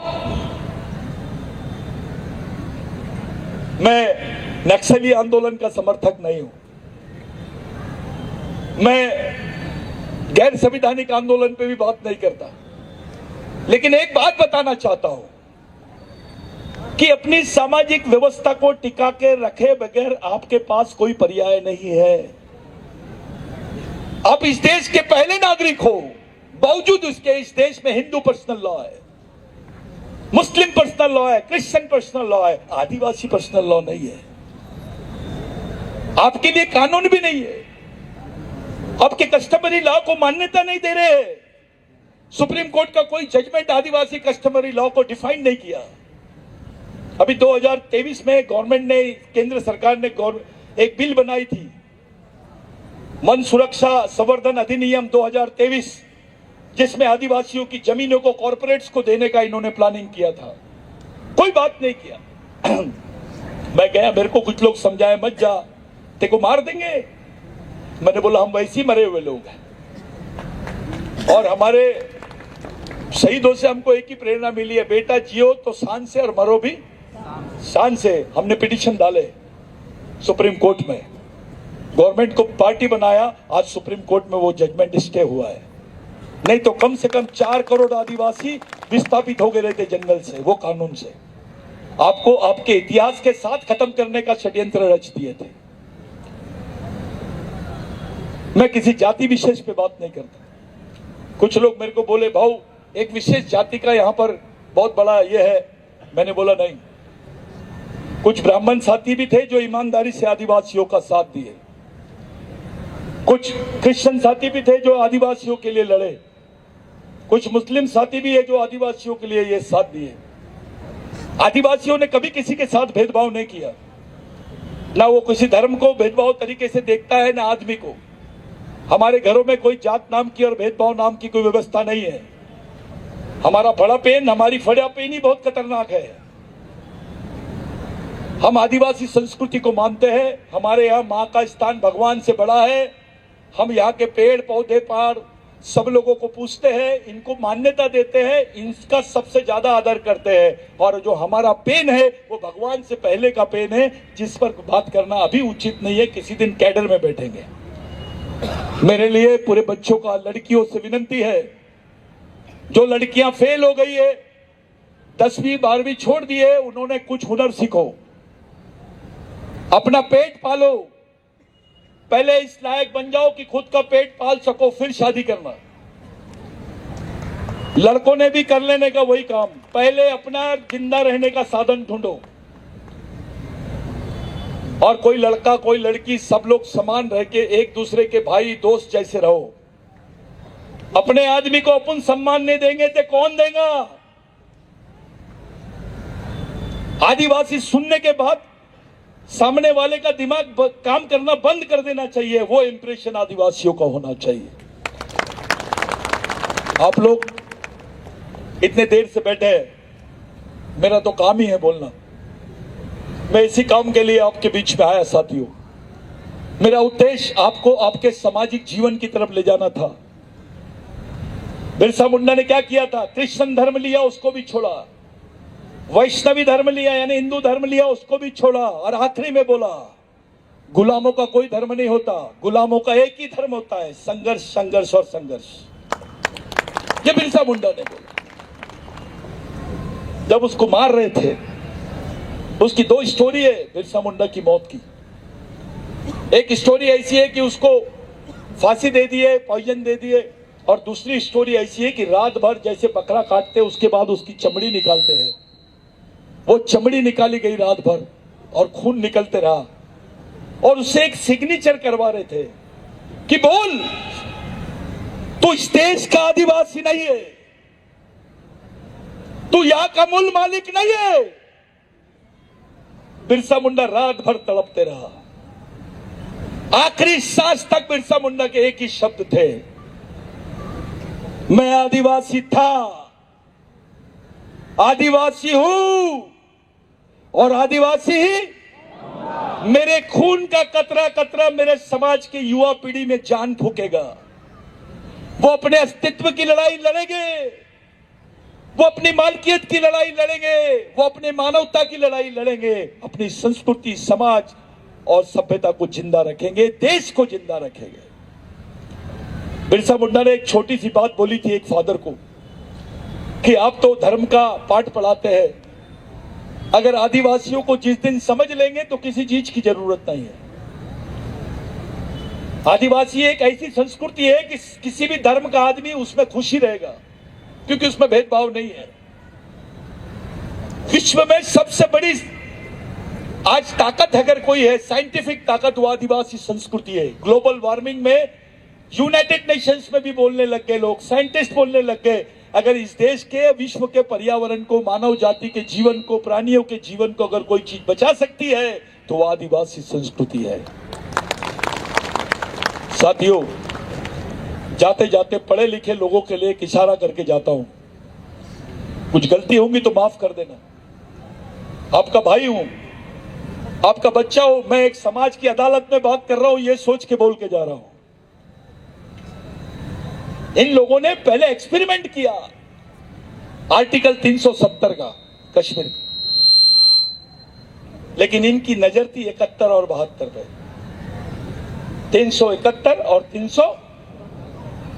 मैं नक्सली आंदोलन का समर्थक नहीं हूं, मैं गैर संवैधानिक आंदोलन पे भी बात नहीं करता, लेकिन एक बात बताना चाहता हूं कि अपनी सामाजिक व्यवस्था को टिका के रखे बगैर आपके पास कोई पर्याय नहीं है। आप इस देश के पहले नागरिक हो, बावजूद उसके इस देश में हिंदू पर्सनल लॉ है, मुस्लिम पर्सनल लॉ है, क्रिश्चियन पर्सनल लॉ है, आदिवासी पर्सनल लॉ नहीं है। आपके लिए कानून भी नहीं है, आपके कस्टमरी लॉ को मान्यता नहीं दे रहे हैं। सुप्रीम कोर्ट का कोई जजमेंट आदिवासी कस्टमरी लॉ को डिफाइन नहीं किया। अभी 2023 में गवर्नमेंट ने, केंद्र सरकार ने एक बिल बनाई थी, वन सुरक्षा संवर्धन अधिनियम 2023, जिसमें आदिवासियों की जमीनों को कॉर्पोरेट्स को देने का इन्होंने प्लानिंग किया था। कोई बात नहीं किया। मैं गया, मेरे को कुछ लोग समझाए मत जा, तेरे को मार देंगे। मैंने बोला हम वैसे ही मरे हुए लोग हैं, और हमारे शहीदों से हमको एक ही प्रेरणा मिली है, बेटा जियो तो शान से और मरो भी शान से। हमने पिटीशन डाले सुप्रीम कोर्ट में, गवर्नमेंट को पार्टी बनाया, आज सुप्रीम कोर्ट में वो जजमेंट स्टे हुआ है। नहीं तो कम से कम 4 करोड़ आदिवासी विस्थापित हो गए रहते जंगल से, वो कानून से। आपको आपके इतिहास के साथ खत्म करने का षड्यंत्र रच दिए थे। मैं किसी जाति विशेष पे बात नहीं करता। कुछ लोग मेरे को बोले भाऊ एक विशेष जाति का यहाँ पर बहुत बड़ा ये है, मैंने बोला नहीं। कुछ ब्राह्मण साथी भी थे जो ईमानदारी से आदिवासियों का साथ दिए, कुछ क्रिश्चियन साथी भी थे जो आदिवासियों के लिए लड़े, कुछ मुस्लिम साथी भी है जो आदिवासियों के लिए ये साथ दिए। आदिवासियों ने कभी किसी के साथ भेदभाव नहीं किया। ना वो किसी धर्म को भेदभाव तरीके से देखता है, ना आदमी को। हमारे घरों में कोई जात नाम की और भेदभाव नाम की कोई व्यवस्था नहीं है। हमारा बड़ा पेन, हमारी फड़ा पेन ही बहुत खतरनाक है। हम आदिवासी संस्कृति को मानते हैं। हमारे यहाँ माँ का स्थान भगवान से बड़ा है। हम यहाँ के पेड़ पौधे पार सब लोगों को पूछते हैं, इनको मान्यता देते हैं, इनका सबसे ज्यादा आदर करते हैं। और जो हमारा पेन है वो भगवान से पहले का पेन है, जिस पर बात करना अभी उचित नहीं है। किसी दिन कैडर में बैठेंगे। मेरे लिए पूरे बच्चों का, लड़कियों से विनती है, जो लड़कियां फेल हो गई है, 10वीं 12वीं छोड़ दिए, उन्होंने कुछ हुनर सीखो, अपना पेट पालो। पहले इस लायक बन जाओ कि खुद का पेट पाल सको, फिर शादी करना। लड़कों ने भी कर लेने का वही काम, पहले अपना जिंदा रहने का साधन ढूंढो। और कोई लड़का कोई लड़की, सब लोग समान रह के एक दूसरे के भाई दोस्त जैसे रहो। अपने आदमी को अपन सम्मान नहीं देंगे तो कौन देगा? आदिवासी सुनने के बाद सामने वाले का दिमाग काम करना बंद कर देना चाहिए। वो इंप्रेशन आदिवासियों का होना चाहिए। आप लोग इतने देर से बैठे हैं, मेरा तो काम ही है बोलना। मैं इसी काम के लिए आपके बीच में आया साथियों। मेरा उद्देश्य आपको आपके सामाजिक जीवन की तरफ ले जाना था। बिरसा मुंडा ने क्या किया था? कृष्ण धर्म लिया, उसको भी छोड़ा। वैष्णवी धर्म लिया यानी हिंदू धर्म लिया, उसको भी छोड़ा। और आखिरी में बोला, गुलामों का कोई धर्म नहीं होता, गुलामों का एक ही धर्म होता है, संघर्ष संघर्ष और संघर्ष। ये बिरसा मुंडा ने बोला। जब उसको मार रहे थे, उसकी 2 स्टोरी है बिरसा मुंडा की मौत की। एक स्टोरी ऐसी है कि उसको फांसी दे दिए, पॉइजन दे दिए। और दूसरी स्टोरी ऐसी है कि रात भर जैसे बकरा काटते, उसके बाद उसकी चमड़ी निकालते हैं, वो चमड़ी निकाली गई रात भर और खून निकलते रहा। और उससे एक सिग्नेचर करवा रहे थे कि बोल, तू इस देश का आदिवासी नहीं है, तू यहां का मूल मालिक नहीं है। बिरसा मुंडा रात भर तड़पते रहा। आखिरी सांस तक बिरसा मुंडा के एक ही शब्द थे, मैं आदिवासी था, आदिवासी हूं और आदिवासी ही मेरे खून का कतरा कतरा मेरे समाज की युवा पीढ़ी में जान फूकेगा। वो अपने अस्तित्व की लड़ाई लड़ेंगे, वो अपनी मालकियत की लड़ाई लड़ेंगे, वो अपने मानवता की लड़ाई लड़ेंगे, अपनी संस्कृति समाज और सभ्यता को जिंदा रखेंगे, देश को जिंदा रखेंगे। बिरसा मुंडा ने एक छोटी सी बात बोली थी एक फादर को कि आप तो धर्म का पाठ पढ़ाते हैं, अगर आदिवासियों को जिस दिन समझ लेंगे तो किसी चीज की जरूरत नहीं है। आदिवासी एक ऐसी संस्कृति है कि किसी भी धर्म का आदमी उसमें खुशी रहेगा, क्योंकि उसमें भेदभाव नहीं है। विश्व में सबसे बड़ी आज ताकत अगर कोई है, साइंटिफिक ताकत, वो आदिवासी संस्कृति है। ग्लोबल वार्मिंग में यूनाइटेड नेशंस में भी बोलने लग गए लोग, साइंटिस्ट बोलने लग गए, अगर इस देश के, विश्व के पर्यावरण को, मानव जाति के जीवन को, प्राणियों के जीवन को अगर कोई चीज बचा सकती है तो वो आदिवासी संस्कृति है। साथियों, जाते जाते पढ़े लिखे लोगों के लिए एक इशारा करके जाता हूं। कुछ गलती होंगी तो माफ कर देना। आपका भाई हूं, आपका बच्चा हूं। मैं एक समाज की अदालत में बात कर रहा हूं, ये सोच के बोल के जा रहा हूं। इन लोगों ने पहले एक्सपेरिमेंट किया आर्टिकल 370 का कश्मीर, लेकिन इनकी नजर थी 71 और 72 पे। 371 और 300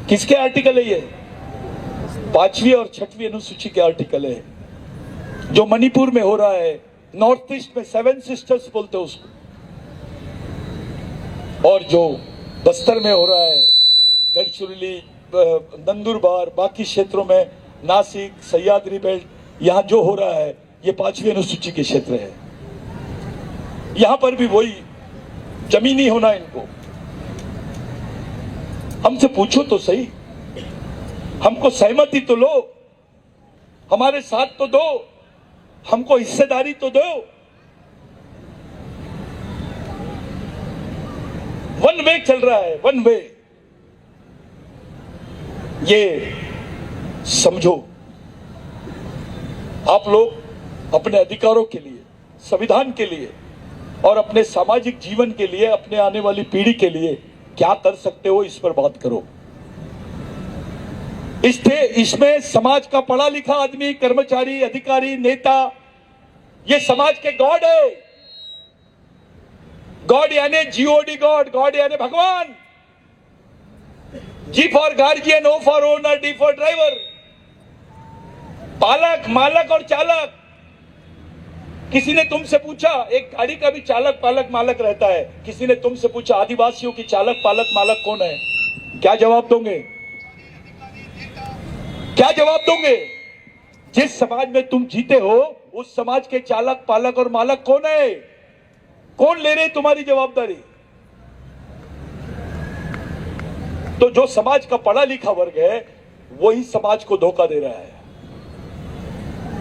किसके आर्टिकल है? ये 5वीं और 6वीं अनुसूची के आर्टिकल है। जो मणिपुर में हो रहा है, नॉर्थ ईस्ट में 7 सिस्टर्स बोलते हैं उसको, और जो बस्तर में हो रहा है, गढ़चिरौली, नंदुरबार, बाकी क्षेत्रों में नासिक, सह्याद्री बेल्ट, यहां जो हो रहा है ये 5वीं अनुसूची के क्षेत्र है। यहां पर भी वही जमीनी होना इनको। हमसे पूछो तो सही, हमको सहमति तो लो, हमारे साथ तो दो, हमको हिस्सेदारी तो दो। वन वे चल रहा है, वन वे। ये समझो, आप लोग अपने अधिकारों के लिए, संविधान के लिए और अपने सामाजिक जीवन के लिए, अपने आने वाली पीढ़ी के लिए क्या कर सकते हो, इस पर बात करो। इसमें समाज का पढ़ा लिखा आदमी, कर्मचारी, अधिकारी, नेता, ये समाज के गॉड है। गॉड यानी जीओडी गॉड, गॉड यानी भगवान। G for guardian, O for owner, D for driver. पालक, मालक और चालक। किसी ने तुमसे पूछा, एक गाड़ी का भी चालक, पालक, मालक रहता है। किसी ने तुमसे पूछा आदिवासियों की चालक, पालक, मालक कौन है? क्या जवाब दोगे? क्या जवाब दोगे? जिस समाज में तुम जीते हो, उस समाज के चालक, पालक और मालक कौन है? कौन ले रहे तुम्हारी जवाबदारी? तो जो समाज का पढ़ा लिखा वर्ग है, वही समाज को धोखा दे रहा है।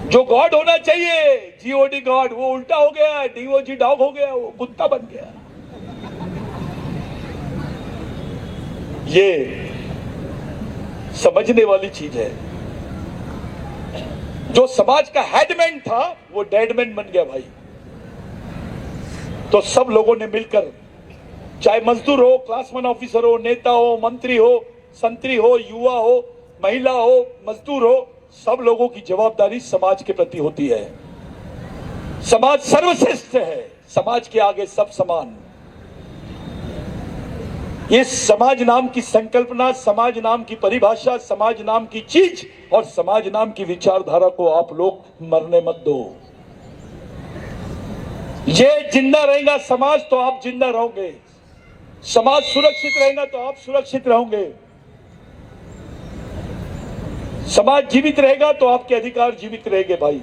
जो गॉड होना चाहिए, जीओडी गॉड, वो उल्टा हो गया, डीओजी डॉग हो गया, वो कुत्ता बन गया। ये समझने वाली चीज है। जो समाज का हेडमैन था, वो डेडमैन बन गया भाई। तो सब लोगों ने मिलकर, चाहे मजदूर हो, क्लास 1 ऑफिसर हो, नेता हो, मंत्री हो, संतरी हो, युवा हो, महिला हो, मजदूर हो, सब लोगों की जवाबदारी समाज के प्रति होती है। समाज सर्वश्रेष्ठ है, समाज के आगे सब समान। इस समाज नाम की संकल्पना, समाज नाम की परिभाषा, समाज नाम की चीज और समाज नाम की विचारधारा को आप लोग मरने मत दो। ये जिंदा रहेगा समाज तो आप जिंदा रहोगे। समाज सुरक्षित रहेगा तो आप सुरक्षित रहोगे। समाज जीवित रहेगा तो आपके अधिकार जीवित रहेंगे भाई।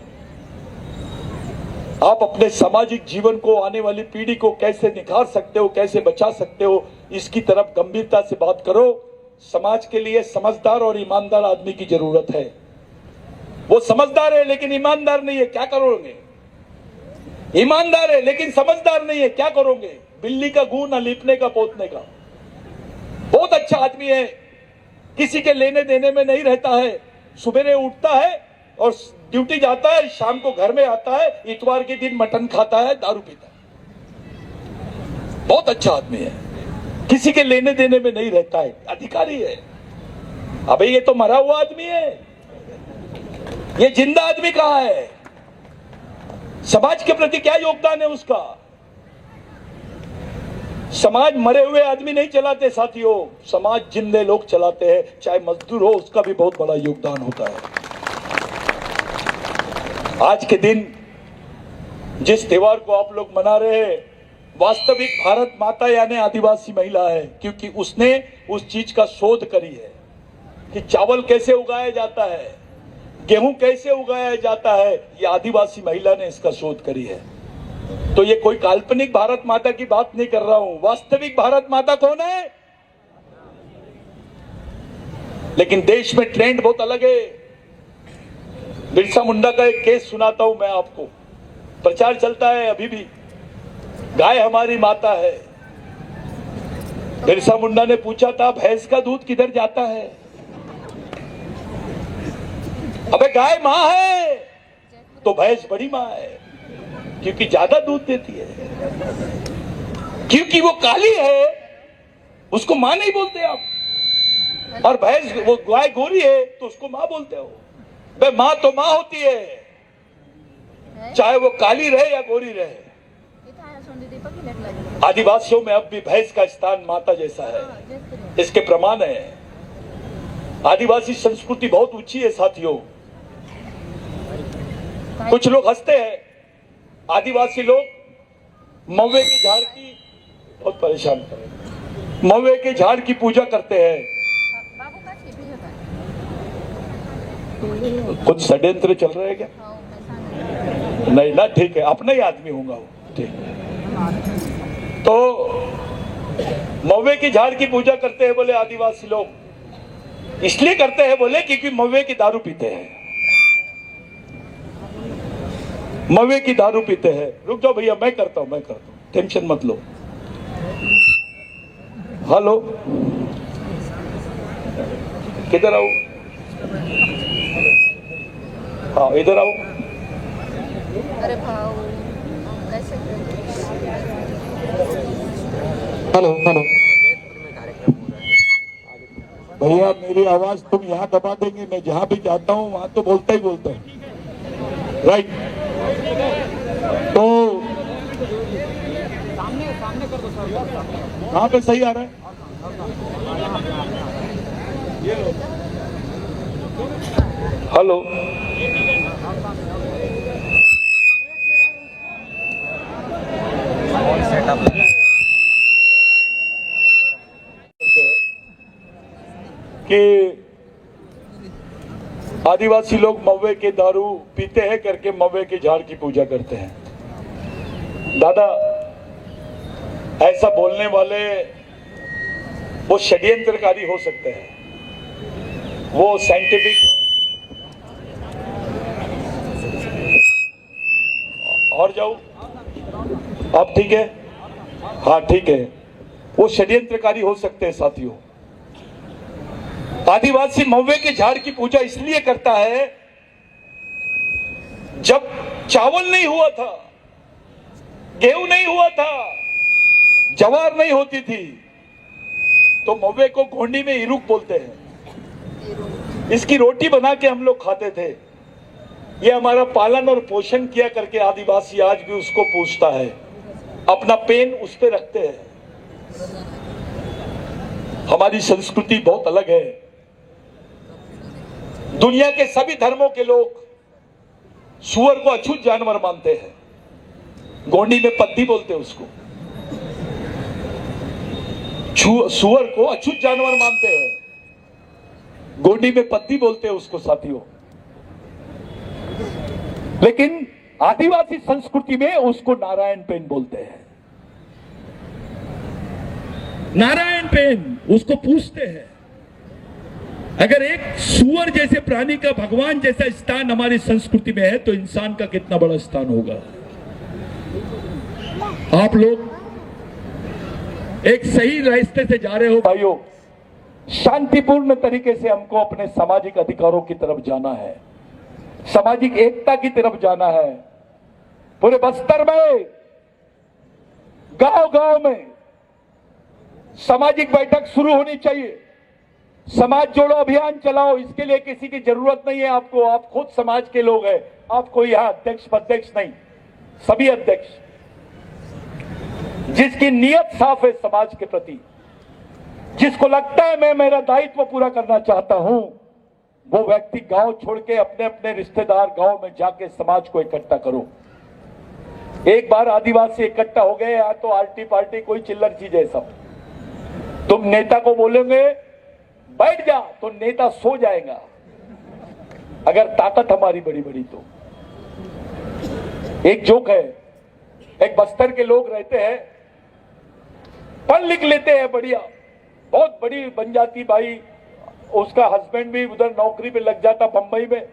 आप अपने सामाजिक जीवन को, आने वाली पीढ़ी को कैसे निखार सकते हो, कैसे बचा सकते हो, इसकी तरफ गंभीरता से बात करो। समाज के लिए समझदार और ईमानदार आदमी की जरूरत है। वो समझदार है लेकिन ईमानदार नहीं है, क्या करोगे? ईमानदार है लेकिन समझदार नहीं है, क्या करोगे? बिल्ली का गू ना लीपने का पोतने का। बहुत अच्छा आदमी है, किसी के लेने देने में नहीं रहता है, सुबह उठता है और ड्यूटी जाता है, शाम को घर में आता है, इतवार के दिन मटन खाता है, दारू पीता है। बहुत अच्छा आदमी है, किसी के लेने देने में नहीं रहता है, अधिकारी है। अबे ये तो मरा हुआ आदमी है, ये जिंदा आदमी कहाँ है? समाज के प्रति क्या योगदान है उसका? समाज मरे हुए आदमी नहीं चलाते साथियों, समाज जिंदे लोग चलाते हैं। चाहे मजदूर हो, उसका भी बहुत बड़ा योगदान होता है। आज के दिन जिस त्योहार को आप लोग मना रहे हैं, वास्तविक भारत माता यानी आदिवासी महिला है, क्योंकि उसने उस चीज का शोध करी है कि चावल कैसे उगाया जाता है, गेहूं कैसे उगाया जाता है। ये आदिवासी महिला ने इसका शोध करी है। तो ये कोई काल्पनिक भारत माता की बात नहीं कर रहा हूं, वास्तविक भारत माता कौन है? लेकिन देश में ट्रेंड बहुत अलग है। बिरसा मुंडा का एक केस सुनाता हूं मैं आपको, प्रचार चलता है अभी भी। गाय हमारी माता है। बिरसा मुंडा ने पूछा था, भैंस का दूध किधर जाता है? अबे गाय मां है तो भैंस बड़ी मां है, क्योंकि ज्यादा दूध देती है। क्योंकि वो काली है, उसको मां नहीं बोलते आप। और भैंस, वो गाय गोरी है तो उसको मां बोलते हो। भाई मां तो मां होती है, चाहे वो काली रहे या गोरी रहे। आदिवासियों में अब भी भैंस का स्थान माता जैसा है, इसके प्रमाण है। आदिवासी संस्कृति बहुत ऊंची है साथियों। कुछ लोग हंसते हैं, आदिवासी लोग महुए के झाड़ की, बहुत परेशान करें, महुए के झाड़ की पूजा करते हैं। कुछ षड्यंत्र चल रहे हैं क्या? नहीं ना, ठीक है, अपना ही आदमी होगा वो, ठीक है। तो महुए की झाड़ की पूजा करते हैं बोले आदिवासी लोग, इसलिए करते हैं बोले क्योंकि महुए की दारू पीते हैं। महुए की दारू पीते हैं। रुक जाओ भैया, मैं करता हूं, टेंशन मत लो। हेलो, किधर आओ? हाँ इधर आओ। अरे भाऊ कैसे हेलो हेलो भैया, मेरी आवाज तुम यहाँ दबा देंगे, मैं जहां भी जाता हूँ वहां तो बोलता ही बोलता हूँ, राइट? तो कहाँ पे सही आ रहा है? हेलो, कि आदिवासी लोग मव्वे के दारू पीते हैं करके मव्वे के झाड़ की पूजा करते हैं। दादा, ऐसा बोलने वाले वो षड्यंत्रकारी हो सकते हैं, वो साइंटिफिक और जाओ आप, ठीक है? हाँ ठीक है, वो षड्यंत्रकारी हो सकते हैं साथियों। आदिवासी मव्वे के झाड़ की पूजा इसलिए करता है, जब चावल नहीं हुआ था, गेहूं नहीं हुआ था, जवार नहीं होती थी, तो मव्वे को गोंडी में इरुक बोलते हैं। इसकी रोटी बना के हम लोग खाते थे। ये हमारा पालन और पोषण किया करके आदिवासी आज भी उसको पूछता है, अपना पेन उस पे रखते हैं। हमारी संस्कृति बहुत अलग है। दुनिया के सभी धर्मों के लोग सुअर को अछूत जानवर मानते हैं। गोंडी में पद्दी बोलते हैं उसको। सुअर को अछूत जानवर मानते हैं, गोंडी में पद्दी बोलते हैं उसको साथियों। लेकिन आदिवासी संस्कृति में उसको नारायण पेन बोलते हैं। नारायण पेन उसको पूछते हैं। अगर एक सुअर जैसे प्राणी का भगवान जैसा स्थान हमारी संस्कृति में है, तो इंसान का कितना बड़ा स्थान होगा। आप लोग एक सही रास्ते से जा रहे हो भाइयों। शांतिपूर्ण तरीके से हमको अपने सामाजिक अधिकारों की तरफ जाना है, सामाजिक एकता की तरफ जाना है। पूरे बस्तर में, गांव गांव में सामाजिक बैठक शुरू होनी चाहिए। समाज जोड़ो अभियान चलाओ। इसके लिए किसी की जरूरत नहीं है आपको, आप खुद समाज के लोग हैं। आपको यहां अध्यक्ष पध्यक्ष नहीं, सभी अध्यक्ष जिसकी नियत साफ है समाज के प्रति, जिसको लगता है मैं मेरा दायित्व पूरा करना चाहता हूं, वो व्यक्ति गांव छोड़ के अपने अपने रिश्तेदार गांव में जाके समाज को इकट्ठा करो। एक बार आदिवासी इकट्ठा हो गए यहाँ तो आरटी पार्टी कोई चिल्लर चीज है सब। तुम नेता को बोलोगे बैठ जा तो नेता सो जाएगा, अगर ताकत हमारी बड़ी बड़ी तो। एक जोक है, एक बस्तर के लोग रहते हैं, पढ़ लिख लेते हैं बढ़िया, बहुत बड़ी बन जाती भाई, उसका हस्बैंड भी उधर नौकरी पे लग जाता बंबई में,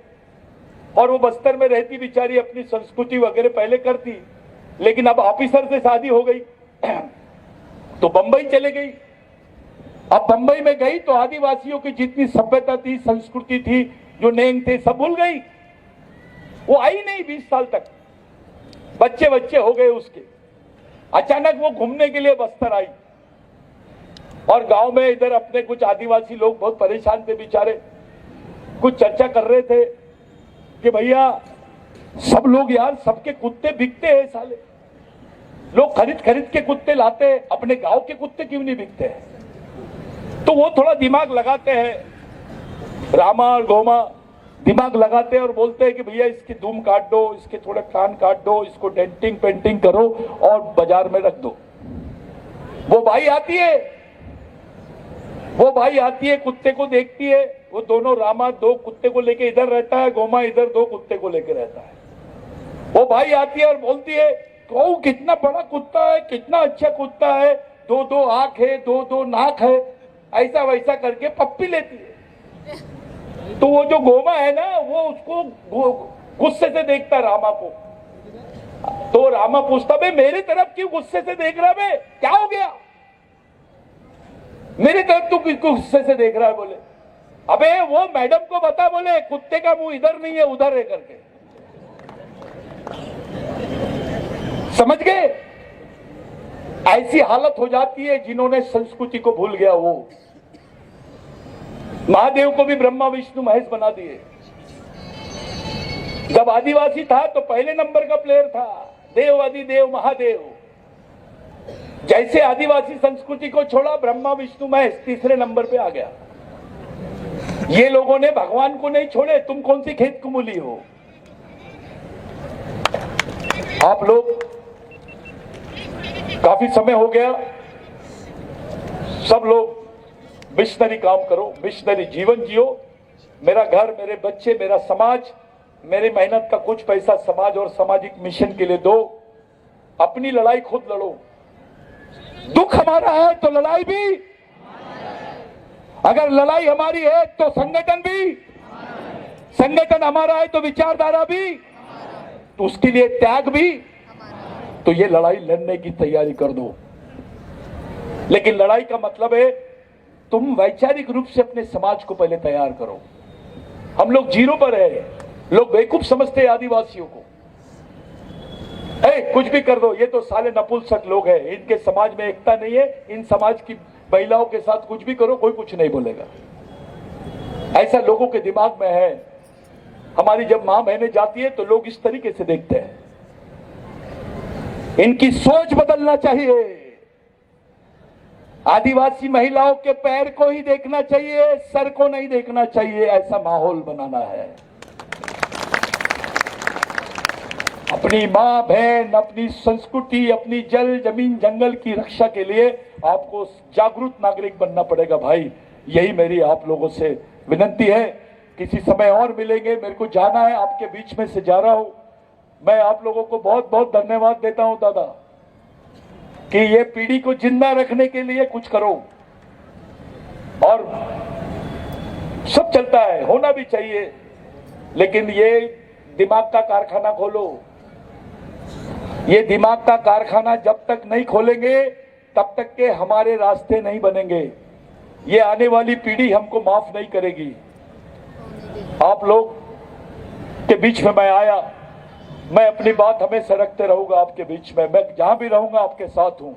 और वो बस्तर में रहती बेचारी, अपनी संस्कृति वगैरह पहले करती, लेकिन अब ऑफिसर से शादी हो गई तो बंबई चले गई। अब बंबई में गई तो आदिवासियों की जितनी सभ्यता थी, संस्कृति थी, जो नेम थे, सब भूल गई। वो आई नहीं 20 साल तक, बच्चे बच्चे हो गए उसके। अचानक वो घूमने के लिए बस्तर आई और गांव में इधर अपने कुछ आदिवासी लोग बहुत परेशान थे बेचारे, कुछ चर्चा कर रहे थे कि भैया सब लोग यार, सबके कुत्ते बिकते हैं साले, लोग खरीद खरीद के कुत्ते लाते हैं, अपने गांव के कुत्ते क्यों नहीं बिकते हैं? तो वो थोड़ा दिमाग लगाते हैं, रामा और गोमा दिमाग लगाते हैं और बोलते हैं कि भैया इसकी दुम काट दो, इसके थोड़े कान काट दो, इसको डेंटिंग पेंटिंग करो और बाजार में रख दो। वो भाई आती है, वो भाई आती है, कुत्ते को देखती है, वो दोनों, रामा 2 कुत्ते को लेके इधर रहता है, गोमा इधर 2 कुत्ते को लेके रहता है। वो भाई आती है और बोलती है, कहो कितना बड़ा कुत्ता है, कितना अच्छा कुत्ता है, 2-2 आंख है, 2-2 नाक है, ऐसा वैसा करके पप्पी लेती है। तो वो जो गोमा है ना, वो उसको गुस्से से देखता रामा को। तो रामा पूछता, बे मेरी तरफ क्यों गुस्से से देख रहा बे, क्या हो गया? मेरे तरफ तो किसको गुस्से से देख रहा है? बोले अबे वो मैडम को बता, बोले कुत्ते का मुंह इधर नहीं है उधर है करके। समझ गए? ऐसी हालत हो जाती है जिन्होंने संस्कृति को भूल गया वो। महादेव को भी ब्रह्मा विष्णु महेश बना दिए। जब आदिवासी था तो पहले नंबर का प्लेयर था, देव आदिदेव महादेव। जैसे आदिवासी संस्कृति को छोड़ा, ब्रह्मा विष्णु महेश तीसरे नंबर पे आ गया। ये लोगों ने भगवान को नहीं छोड़े। तुम कौन सी खेत कुमुली हो? आप लोग काफी समय हो गया, सब लोग मिशनरी काम करो, मिशनरी जीवन जियो। मेरा घर, मेरे बच्चे, मेरा समाज, मेरी मेहनत का कुछ पैसा समाज और सामाजिक मिशन के लिए दो। अपनी लड़ाई खुद लड़ो। दुख हमारा है तो लड़ाई भी, अगर लड़ाई हमारी है तो संगठन भी, संगठन हमारा है तो विचारधारा भी, तो उसके लिए त्याग भी। तो ये लड़ाई लड़ने की तैयारी कर दो। लेकिन लड़ाई का मतलब है तुम वैचारिक रूप से अपने समाज को पहले तैयार करो। हम लोग जीरो पर है। लोग बेवकूफ समझते हैं आदिवासियों को। कुछ भी कर दो, ये तो साले नपुंसक लोग हैं, इनके समाज में एकता नहीं है, इन समाज की महिलाओं के साथ कुछ भी करो, कोई कुछ नहीं बोलेगा। ऐसा लोगों के दिमाग में है। हमारी जब मां बहनें जाती है तो लोग इस तरीके से देखते हैं। इनकी सोच बदलना चाहिए। आदिवासी महिलाओं के पैर को ही देखना चाहिए, सर को नहीं देखना चाहिए। ऐसा माहौल बनाना है। अपनी मां बहन, अपनी संस्कृति, अपनी जल जमीन जंगल की रक्षा के लिए आपको जागरूक नागरिक बनना पड़ेगा भाई। यही मेरी आप लोगों से विनती है। किसी समय और मिलेंगे, मेरे को जाना है, आपके बीच में से जा रहा हूं। मैं आप लोगों को बहुत बहुत धन्यवाद देता हूं दादा, कि ये पीढ़ी को जिंदा रखने के लिए कुछ करो। और सब चलता है, होना भी चाहिए, लेकिन ये दिमाग का कारखाना खोलो। ये दिमाग का कारखाना जब तक नहीं खोलेंगे तब तक के हमारे रास्ते नहीं बनेंगे। ये आने वाली पीढ़ी हमको माफ नहीं करेगी। आप लोग के बीच में मैं आया, मैं अपनी बात हमेशा रखते रहूंगा आपके बीच में। मैं जहां भी रहूंगा आपके साथ हूं।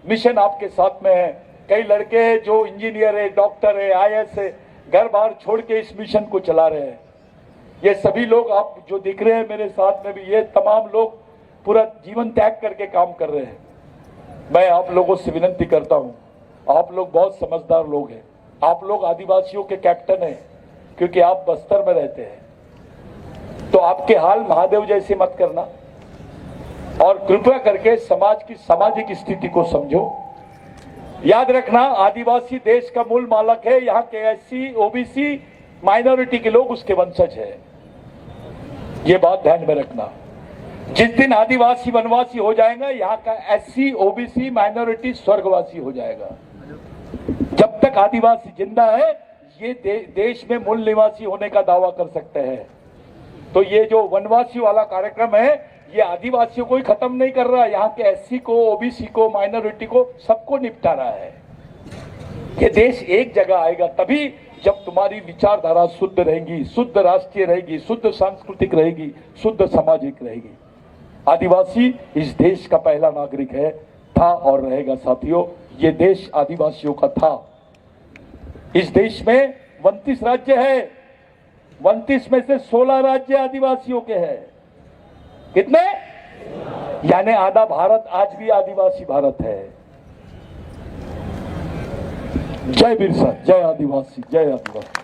मिशन आपके साथ में है। कई लड़के हैं जो इंजीनियर है, डॉक्टर है, IAS है, घर बार छोड़ के इस मिशन को चला रहे हैं। ये सभी लोग आप जो दिख रहे हैं मेरे साथ में भी, ये तमाम लोग पूरा जीवन त्याग करके काम कर रहे हैं। मैं आप लोगों से विनती करता हूं, आप लोग बहुत समझदार लोग हैं। आप लोग आदिवासियों के कैप्टन हैं, क्योंकि आप बस्तर में रहते हैं। तो आपके हाल महादेव जैसे मत करना, और कृपया करके समाज की सामाजिक स्थिति को समझो। याद रखना, आदिवासी देश का मूल मालक है। यहाँ के SC, OBC माइनॉरिटी के लोग उसके वंशज है। ये बात ध्यान में रखना। जिस दिन आदिवासी वनवासी हो जाएगा, यहाँ का SC, OBC माइनॉरिटी स्वर्गवासी हो जाएगा। जब तक आदिवासी जिंदा है, ये देश में मूल निवासी होने का दावा कर सकते हैं। तो ये जो वनवासी वाला कार्यक्रम है, ये आदिवासियों को ही खत्म नहीं कर रहा, यहाँ के SC को, OBC को, माइनॉरिटी को, सबको निपटा रहा है। ये देश एक जगह आएगा तभी जब तुम्हारी विचारधारा शुद्ध रहेगी, शुद्ध राष्ट्रीय रहेगी, शुद्ध सांस्कृतिक रहेगी, शुद्ध सामाजिक रहेगी। आदिवासी इस देश का पहला नागरिक है, था और रहेगा। साथियों, ये देश आदिवासियों का था। इस देश में 29 राज्य है। 29 में से 16 राज्य आदिवासियों के हैं। कितने? यानी आधा भारत आज भी आदिवासी भारत है। जय बिरसा, जय आदिवासी, जय आदिवासी।